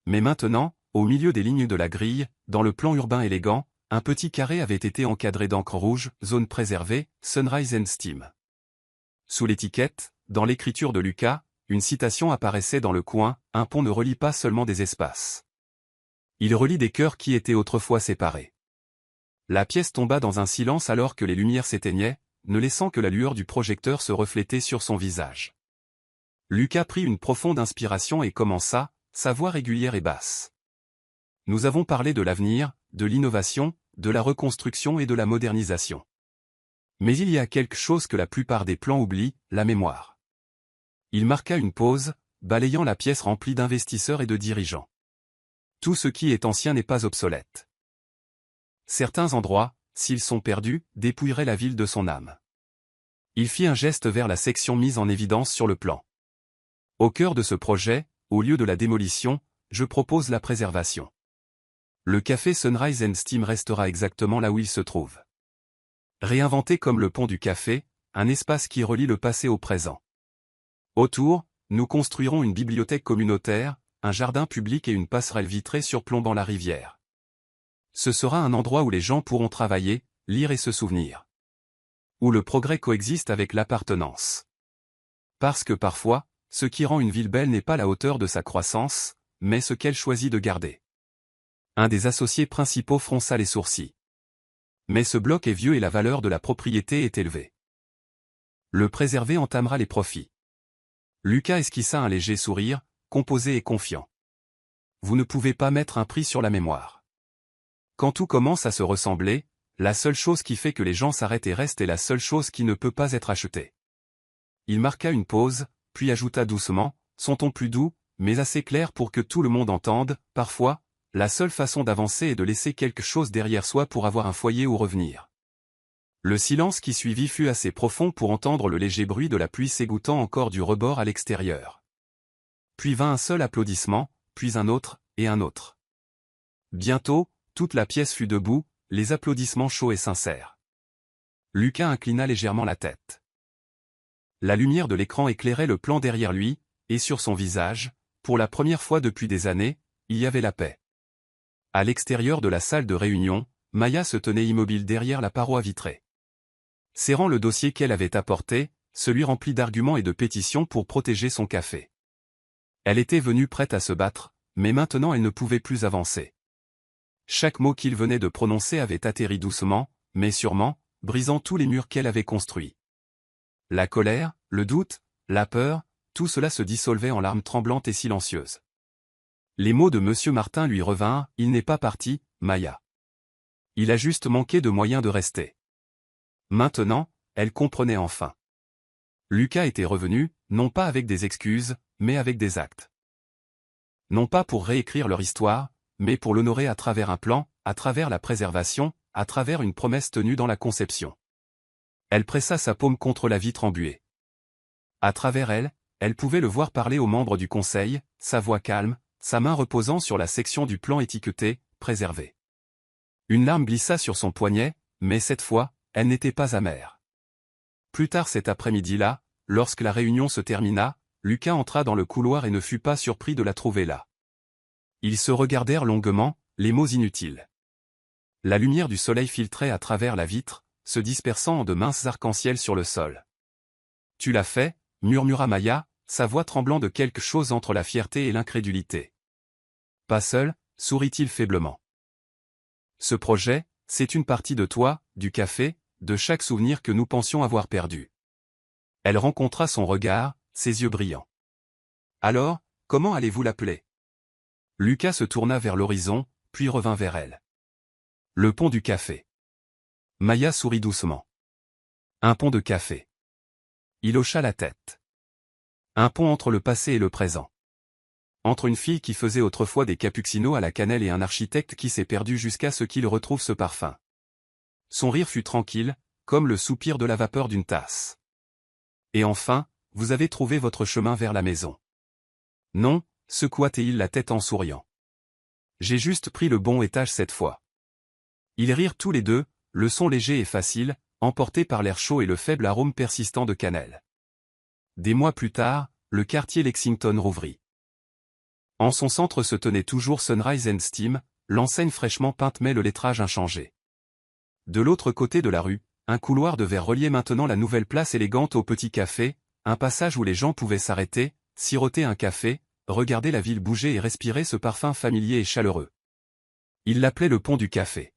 Mais maintenant, au milieu des lignes de la grille, dans le plan urbain élégant, un petit carré avait été encadré d'encre rouge, zone préservée, Sunrise and Steam. Sous l'étiquette, dans l'écriture de Lucas, une citation apparaissait dans le coin, « Un pont ne relie pas seulement des espaces. Il relie des cœurs qui étaient autrefois séparés. » La pièce tomba dans un silence alors que les lumières s'éteignaient, ne laissant que la lueur du projecteur se refléter sur son visage. Lucas prit une profonde inspiration et commença, sa voix régulière et basse. Nous avons parlé de l'avenir, de l'innovation, de la reconstruction et de la modernisation. Mais il y a quelque chose que la plupart des plans oublient, la mémoire. Il marqua une pause, balayant la pièce remplie d'investisseurs et de dirigeants. Tout ce qui est ancien n'est pas obsolète. Certains endroits, s'ils sont perdus, dépouilleraient la ville de son âme. Il fit un geste vers la section mise en évidence sur le plan. Au cœur de ce projet, au lieu de la démolition, je propose la préservation. Le café Sunrise and Steam restera exactement là où il se trouve. Réinventé comme le pont du café, un espace qui relie le passé au présent. Autour, nous construirons une bibliothèque communautaire, un jardin public et une passerelle vitrée surplombant la rivière. Ce sera un endroit où les gens pourront travailler, lire et se souvenir. Où le progrès coexiste avec l'appartenance. Parce que parfois, ce qui rend une ville belle n'est pas la hauteur de sa croissance, mais ce qu'elle choisit de garder. Un des associés principaux fronça les sourcils. Mais ce bloc est vieux et la valeur de la propriété est élevée. Le préserver entamera les profits. Lucas esquissa un léger sourire, composé et confiant. Vous ne pouvez pas mettre un prix sur la mémoire. Quand tout commence à se ressembler, la seule chose qui fait que les gens s'arrêtent et restent est la seule chose qui ne peut pas être achetée. Il marqua une pause, puis ajouta doucement, son ton plus doux, mais assez clair pour que tout le monde entende, parfois, la seule façon d'avancer est de laisser quelque chose derrière soi pour avoir un foyer où revenir. Le silence qui suivit fut assez profond pour entendre le léger bruit de la pluie s'égouttant encore du rebord à l'extérieur. Puis vint un seul applaudissement, puis un autre, et un autre. Bientôt, toute la pièce fut debout, les applaudissements chauds et sincères. Lucas inclina légèrement la tête. La lumière de l'écran éclairait le plan derrière lui, et sur son visage, pour la première fois depuis des années, il y avait la paix. À l'extérieur de la salle de réunion, Maya se tenait immobile derrière la paroi vitrée. Serrant le dossier qu'elle avait apporté, celui rempli d'arguments et de pétitions pour protéger son café. Elle était venue prête à se battre, mais maintenant elle ne pouvait plus avancer. Chaque mot qu'il venait de prononcer avait atterri doucement, mais sûrement, brisant tous les murs qu'elle avait construits. la colère, le doute, la peur, tout cela se dissolvait en larmes tremblantes et silencieuses. Les mots de Monsieur Martin lui revinrent, il n'est pas parti, Maya. Il a juste manqué de moyens de rester. Maintenant, elle comprenait enfin. Lucas était revenu, non pas avec des excuses, mais avec des actes. Non pas pour réécrire leur histoire, mais pour l'honorer à travers un plan, à travers la préservation, à travers une promesse tenue dans la conception. Elle pressa sa paume contre la vitre embuée. À travers elle, elle pouvait le voir parler aux membres du conseil, sa voix calme, sa main reposant sur la section du plan étiquetée « Préservé ». Une larme glissa sur son poignet, mais cette fois, elle n'était pas amère. Plus tard cet après-midi-là, lorsque la réunion se termina, Lucas entra dans le couloir et ne fut pas surpris de la trouver là. Ils se regardèrent longuement, les mots inutiles. La lumière du soleil filtrait à travers la vitre, se dispersant en de minces arcs-en-ciel sur le sol. « Tu l'as fait » murmura Maya, sa voix tremblant de quelque chose entre la fierté et l'incrédulité. « Pas seul » sourit-il faiblement. « Ce projet, c'est une partie de toi, du café, de chaque souvenir que nous pensions avoir perdu. » Elle rencontra son regard, ses yeux brillants. « Alors, comment allez-vous l'appeler » Lucas se tourna vers l'horizon, puis revint vers elle. « Le pont du café. » Maya sourit doucement. « Un pont de café. » Il hocha la tête. « Un pont entre le passé et le présent. Entre une fille qui faisait autrefois des cappuccinos à la cannelle et un architecte qui s'est perdu jusqu'à ce qu'il retrouve ce parfum. » Son rire fut tranquille, comme le soupir de la vapeur d'une tasse. « Et enfin, vous avez trouvé votre chemin vers la maison. » « Non, » secoua-t-il la tête en souriant. « J'ai juste pris le bon étage cette fois. » Ils rirent tous les deux, le son léger et facile, emporté par l'air chaud et le faible arôme persistant de cannelle. Des mois plus tard, le quartier Lexington rouvrit. En son centre se tenait toujours Sunrise and Steam, l'enseigne fraîchement peinte mais le lettrage inchangé. De l'autre côté de la rue, un couloir de verre reliait maintenant la nouvelle place élégante au petit café, un passage où les gens pouvaient s'arrêter, siroter un café, regarder la ville bouger et respirer ce parfum familier et chaleureux. Il l'appelait le pont du café.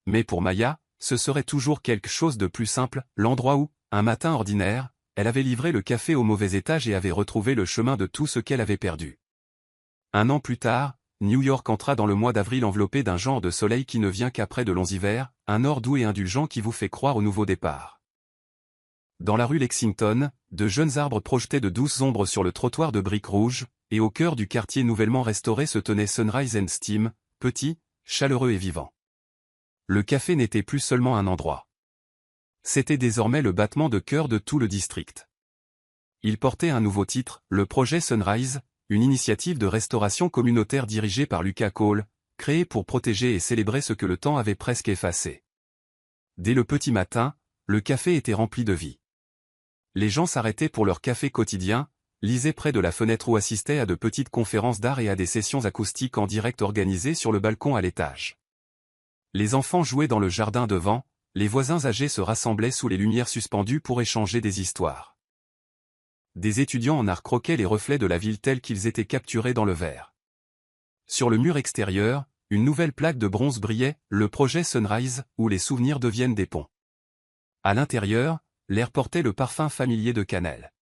Mais pour Maya, ce serait toujours quelque chose de plus simple, l'endroit où, un matin ordinaire, elle avait livré le café au mauvais étage et avait retrouvé le chemin de tout ce qu'elle avait perdu. Un an plus tard, New York entra dans le mois d'avril enveloppé d'un genre de soleil qui ne vient qu'après de longs hivers, un or doux et indulgent qui vous fait croire au nouveau départ. Dans la rue Lexington, de jeunes arbres projetaient de douces ombres sur le trottoir de briques rouges, et au cœur du quartier nouvellement restauré se tenait Sunrise and Steam, petit, chaleureux et vivant. Le café n'était plus seulement un endroit. C'était désormais le battement de cœur de tout le district. Il portait un nouveau titre, le projet Sunrise, une initiative de restauration communautaire dirigée par Lucas Cole, créée pour protéger et célébrer ce que le temps avait presque effacé. Dès le petit matin, le café était rempli de vie. Les gens s'arrêtaient pour leur café quotidien, lisaient près de la fenêtre ou assistaient à de petites conférences d'art et à des sessions acoustiques en direct organisées sur le balcon à l'étage. Les enfants jouaient dans le jardin devant, les voisins âgés se rassemblaient sous les lumières suspendues pour échanger des histoires. Des étudiants en art croquaient les reflets de la ville tels qu'ils étaient capturés dans le verre. Sur le mur extérieur, une nouvelle plaque de bronze brillait, le projet Sunrise, où les souvenirs deviennent des ponts. À l'intérieur, l'air portait le parfum familier de cannelle.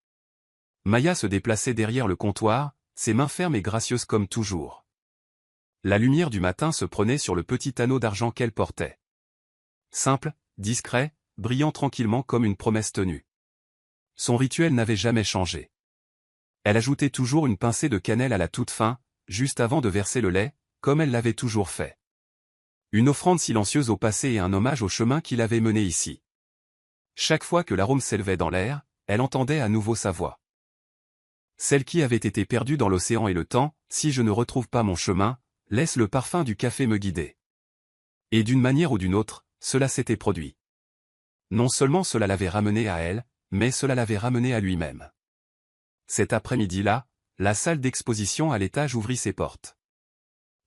Maya se déplaçait derrière le comptoir, ses mains fermes et gracieuses comme toujours. La lumière du matin se prenait sur le petit anneau d'argent qu'elle portait. Simple, discret, brillant tranquillement comme une promesse tenue. Son rituel n'avait jamais changé. Elle ajoutait toujours une pincée de cannelle à la toute fin, juste avant de verser le lait, comme elle l'avait toujours fait. Une offrande silencieuse au passé et un hommage au chemin qui l'avait menée ici. Chaque fois que l'arôme s'élevait dans l'air, elle entendait à nouveau sa voix. Celle qui avait été perdue dans l'océan et le temps, si je ne retrouve pas mon chemin, laisse le parfum du café me guider. Et d'une manière ou d'une autre, cela s'était produit. Non seulement cela l'avait ramené à elle, mais cela l'avait ramené à lui-même. Cet après-midi-là, la salle d'exposition à l'étage ouvrit ses portes.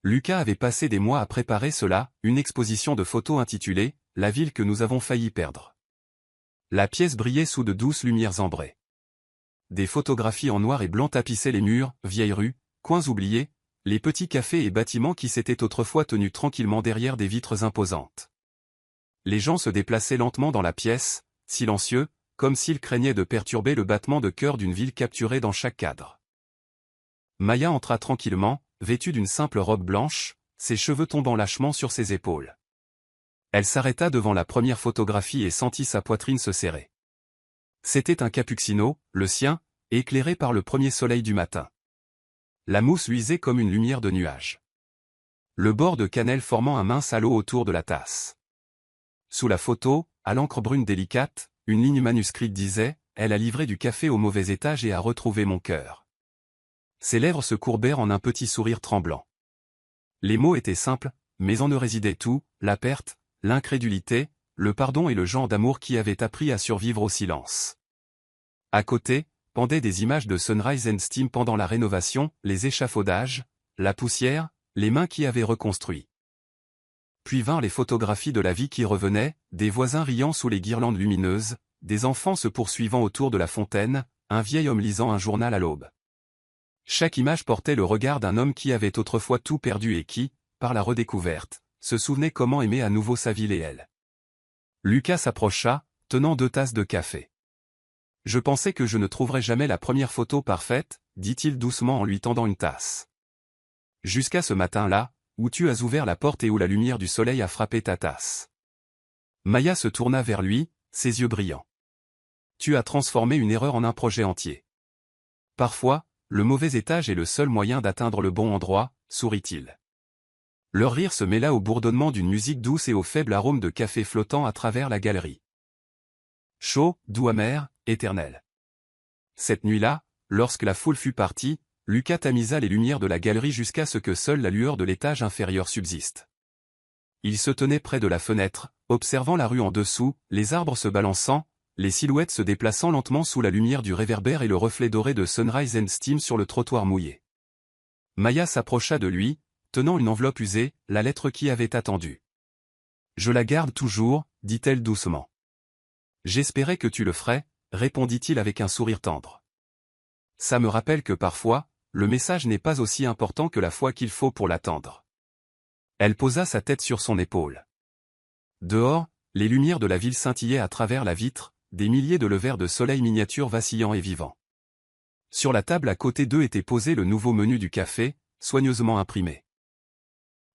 Lucas avait passé des mois à préparer cela, une exposition de photos intitulée « La ville que nous avons failli perdre ». La pièce brillait sous de douces lumières ambrées. Des photographies en noir et blanc tapissaient les murs, vieilles rues, coins oubliés, les petits cafés et bâtiments qui s'étaient autrefois tenus tranquillement derrière des vitres imposantes. Les gens se déplaçaient lentement dans la pièce, silencieux, comme s'il craignait de perturber le battement de cœur d'une ville capturée dans chaque cadre. Maya entra tranquillement, vêtue d'une simple robe blanche, ses cheveux tombant lâchement sur ses épaules. Elle s'arrêta devant la première photographie et sentit sa poitrine se serrer. C'était un cappuccino, le sien, éclairé par le premier soleil du matin. La mousse luisait comme une lumière de nuage. Le bord de cannelle formant un mince halo autour de la tasse. Sous la photo, à l'encre brune délicate, une ligne manuscrite disait « Elle a livré du café au mauvais étage et a retrouvé mon cœur ». Ses lèvres se courbèrent en un petit sourire tremblant. Les mots étaient simples, mais en eux résidait tout, la perte, l'incrédulité, le pardon et le genre d'amour qui avait appris à survivre au silence. À côté, pendaient des images de Sunrise and Steam pendant la rénovation, les échafaudages, la poussière, les mains qui avaient reconstruit. Puis vinrent les photographies de la vie qui revenait, des voisins riant sous les guirlandes lumineuses, des enfants se poursuivant autour de la fontaine, un vieil homme lisant un journal à l'aube. Chaque image portait le regard d'un homme qui avait autrefois tout perdu et qui, par la redécouverte, se souvenait comment aimer à nouveau sa ville et elle. Lucas s'approcha, tenant 2 tasses de café. « Je pensais que je ne trouverais jamais la première photo parfaite, dit-il doucement en lui tendant une tasse. Jusqu'à ce matin-là, où tu as ouvert la porte et où la lumière du soleil a frappé ta tasse. » Maya se tourna vers lui, ses yeux brillants. « Tu as transformé une erreur en un projet entier. Parfois, le mauvais étage est le seul moyen d'atteindre le bon endroit, sourit-il. » Leur rire se mêla au bourdonnement d'une musique douce et au faible arôme de café flottant à travers la galerie. Chaud, doux amer, éternel. Cette nuit-là, lorsque la foule fut partie, Lucas tamisa les lumières de la galerie jusqu'à ce que seule la lueur de l'étage inférieur subsiste. Il se tenait près de la fenêtre, observant la rue en dessous, les arbres se balançant, les silhouettes se déplaçant lentement sous la lumière du réverbère et le reflet doré de Sunrise and Steam sur le trottoir mouillé. Maya s'approcha de lui, tenant une enveloppe usée, la lettre qui avait attendu. « Je la garde toujours, dit-elle doucement. »« J'espérais que tu le ferais, répondit-il avec un sourire tendre. »« Ça me rappelle que parfois, le message n'est pas aussi important que la foi qu'il faut pour l'attendre. » Elle posa sa tête sur son épaule. Dehors, les lumières de la ville scintillaient à travers la vitre, des milliers de levers de soleil miniatures vacillants et vivants. Sur la table à côté d'eux était posé le nouveau menu du café, soigneusement imprimé.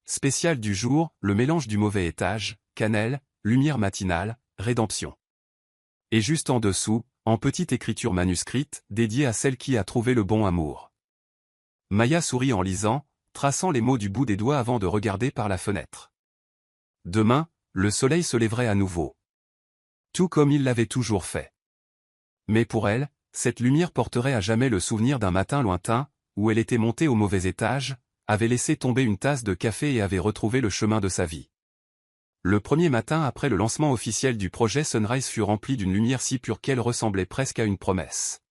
Spécial du jour, le mélange du mauvais étage, cannelle, lumière matinale, rédemption. Et juste en dessous, en petite écriture manuscrite, dédiée à celle qui a trouvé le bon amour. Maya sourit en lisant, traçant les mots du bout des doigts avant de regarder par la fenêtre. Demain, le soleil se lèverait à nouveau. Tout comme il l'avait toujours fait. Mais pour elle, cette lumière porterait à jamais le souvenir d'un matin lointain, où elle était montée au mauvais étage, avait laissé tomber une tasse de café et avait retrouvé le chemin de sa vie. Le premier matin après le lancement officiel du projet Sunrise fut rempli d'une lumière si pure qu'elle ressemblait presque à une promesse.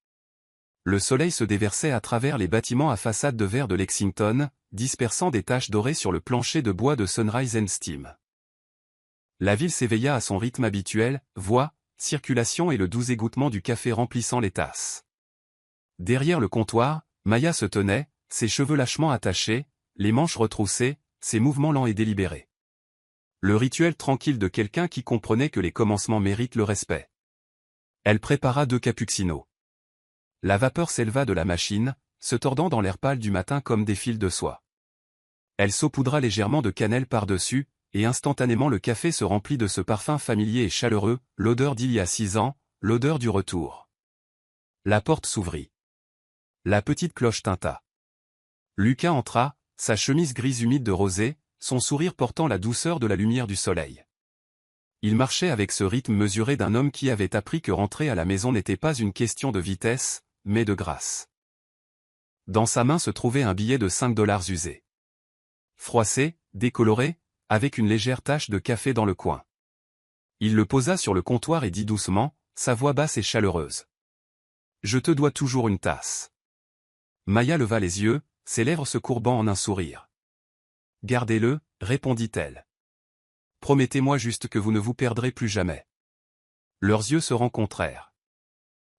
Le soleil se déversait à travers les bâtiments à façade de verre de Lexington, dispersant des taches dorées sur le plancher de bois de Sunrise and Steam. La ville s'éveilla à son rythme habituel, voix, circulation et le doux égouttement du café remplissant les tasses. Derrière le comptoir, Maya se tenait, ses cheveux lâchement attachés, les manches retroussées, ses mouvements lents et délibérés. Le rituel tranquille de quelqu'un qui comprenait que les commencements méritent le respect. Elle prépara 2 cappuccinos. La vapeur s'éleva de la machine, se tordant dans l'air pâle du matin comme des fils de soie. Elle saupoudra légèrement de cannelle par-dessus, et instantanément le café se remplit de ce parfum familier et chaleureux, l'odeur d'il y a 6 ans, l'odeur du retour. La porte s'ouvrit. La petite cloche tinta. Lucas entra, sa chemise grise humide de rosée, son sourire portant la douceur de la lumière du soleil. Il marchait avec ce rythme mesuré d'un homme qui avait appris que rentrer à la maison n'était pas une question de vitesse, mais de grâce. Dans sa main se trouvait un billet de 5 $ usé. Froissé, décoloré, avec une légère tache de café dans le coin. Il le posa sur le comptoir et dit doucement, sa voix basse et chaleureuse. « Je te dois toujours une tasse. » Maya leva les yeux, ses lèvres se courbant en un sourire. « Gardez-le, répondit-elle. Promettez-moi juste que vous ne vous perdrez plus jamais. » Leurs yeux se rencontrèrent.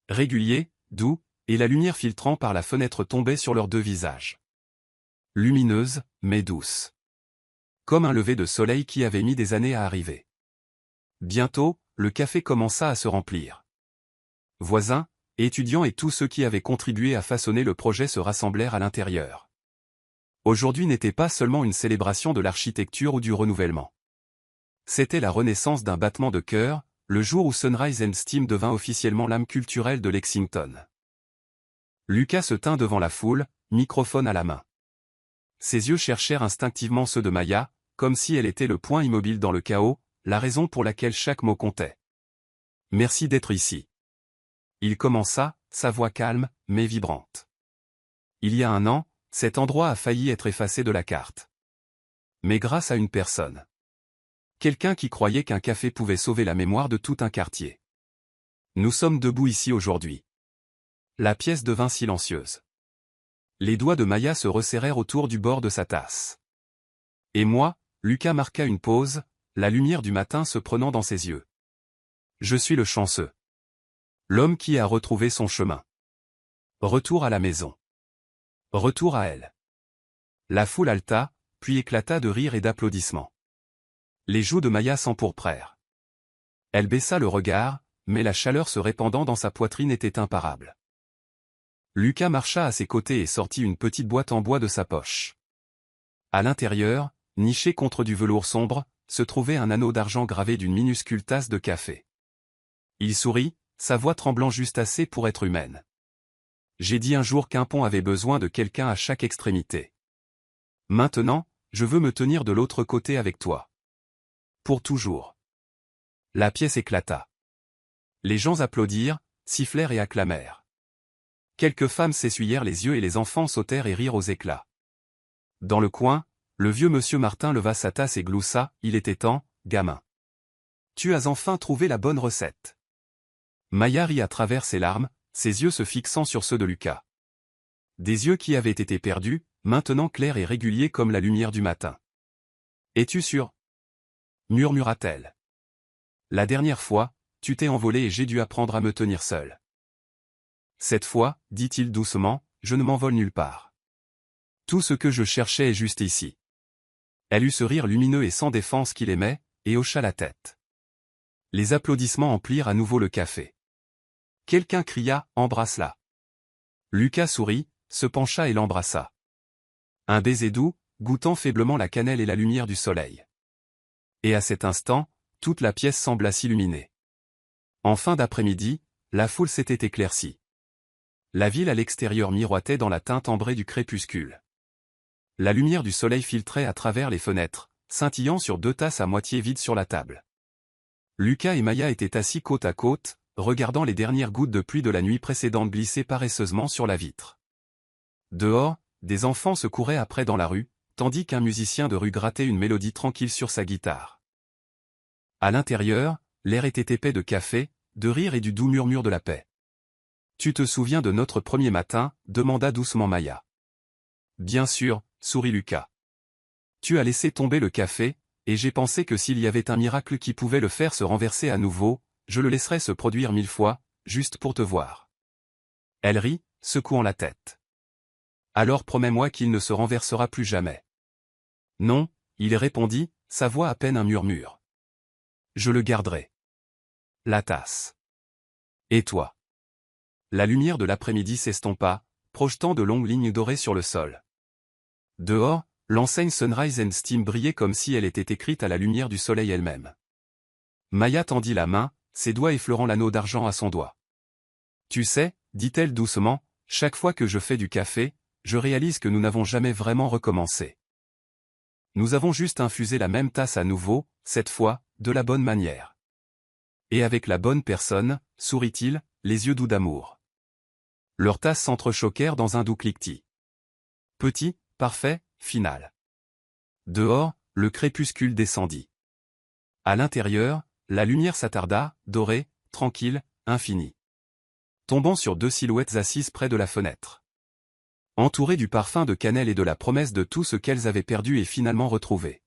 Réguliers, doux, et la lumière filtrant par la fenêtre tombait sur leurs 2 visages. Lumineuse, mais douce. Comme un lever de soleil qui avait mis des années à arriver. Bientôt, le café commença à se remplir. Voisins, étudiants et tous ceux qui avaient contribué à façonner le projet se rassemblèrent à l'intérieur. Aujourd'hui n'était pas seulement une célébration de l'architecture ou du renouvellement. C'était la renaissance d'un battement de cœur, le jour où Sunrise and Steam devint officiellement l'âme culturelle de Lexington. Lucas se tint devant la foule, microphone à la main. Ses yeux cherchèrent instinctivement ceux de Maya, comme si elle était le point immobile dans le chaos, la raison pour laquelle chaque mot comptait. « Merci d'être ici. » Il commença, sa voix calme, mais vibrante. Il y a un an, cet endroit a failli être effacé de la carte. Mais grâce à une personne. Quelqu'un qui croyait qu'un café pouvait sauver la mémoire de tout un quartier. Nous sommes debout ici aujourd'hui. La pièce devint silencieuse. Les doigts de Maya se resserrèrent autour du bord de sa tasse. Et moi, Lucas marqua une pause, la lumière du matin se prenant dans ses yeux. Je suis le chanceux. L'homme qui a retrouvé son chemin. Retour à la maison. Retour à elle. La foule haleta, puis éclata de rires et d'applaudissements. Les joues de Maya s'empourprèrent. Elle baissa le regard, mais la chaleur se répandant dans sa poitrine était imparable. Lucas marcha à ses côtés et sortit une petite boîte en bois de sa poche. À l'intérieur, niché contre du velours sombre, se trouvait un anneau d'argent gravé d'une minuscule tasse de café. Il sourit, sa voix tremblant juste assez pour être humaine. J'ai dit un jour qu'un pont avait besoin de quelqu'un à chaque extrémité. Maintenant, je veux me tenir de l'autre côté avec toi. Pour toujours. La pièce éclata. Les gens applaudirent, sifflèrent et acclamèrent. Quelques femmes s'essuyèrent les yeux et les enfants sautèrent et rirent aux éclats. Dans le coin, le vieux monsieur Martin leva sa tasse et gloussa, il était temps, gamin. Tu as enfin trouvé la bonne recette. Maya rit à travers ses larmes, ses yeux se fixant sur ceux de Lucas. Des yeux qui avaient été perdus, maintenant clairs et réguliers comme la lumière du matin. Es-tu sûr? Murmura-t-elle. La dernière fois, tu t'es envolé et j'ai dû apprendre à me tenir seul. Cette fois, dit-il doucement, je ne m'envole nulle part. Tout ce que je cherchais est juste ici. Elle eut ce rire lumineux et sans défense qu'il aimait, et hocha la tête. Les applaudissements emplirent à nouveau le café. Quelqu'un cria, embrasse-la. Lucas sourit, se pencha et l'embrassa. Un baiser doux, goûtant faiblement la cannelle et la lumière du soleil. Et à cet instant, toute la pièce sembla s'illuminer. En fin d'après-midi, la foule s'était éclaircie. La ville à l'extérieur miroitait dans la teinte ambrée du crépuscule. La lumière du soleil filtrait à travers les fenêtres, scintillant sur deux tasses à moitié vides sur la table. Lucas et Maya étaient assis côte à côte, regardant les dernières gouttes de pluie de la nuit précédente glisser paresseusement sur la vitre. Dehors, des enfants se couraient après dans la rue, tandis qu'un musicien de rue grattait une mélodie tranquille sur sa guitare. À l'intérieur, l'air était épais de café, de rire et du doux murmure de la paix. « Tu te souviens de notre premier matin » demanda doucement Maya. « Bien sûr » sourit Lucas. « Tu as laissé tomber le café, et j'ai pensé que s'il y avait un miracle qui pouvait le faire se renverser à nouveau, je le laisserais se produire 1000 fois, juste pour te voir. » Elle rit, secouant la tête. « Alors promets-moi qu'il ne se renversera plus jamais. » « Non, » il répondit, sa voix à peine un murmure. « Je le garderai. » La tasse. « Et toi ?» La lumière de l'après-midi s'estompa, projetant de longues lignes dorées sur le sol. Dehors, l'enseigne Sunrise and Steam brillait comme si elle était écrite à la lumière du soleil elle-même. Maya tendit la main, ses doigts effleurant l'anneau d'argent à son doigt. « Tu sais, dit-elle doucement, chaque fois que je fais du café, je réalise que nous n'avons jamais vraiment recommencé. Nous avons juste infusé la même tasse à nouveau, cette fois, de la bonne manière. Et avec la bonne personne, sourit-il, les yeux doux d'amour. » Leurs tasses s'entrechoquèrent dans un doux cliquetis. Petit, parfait, final. Dehors, le crépuscule descendit. À l'intérieur, la lumière s'attarda, dorée, tranquille, infinie. Tombant sur deux silhouettes assises près de la fenêtre. Entourées du parfum de cannelle et de la promesse de tout ce qu'elles avaient perdu et finalement retrouvé.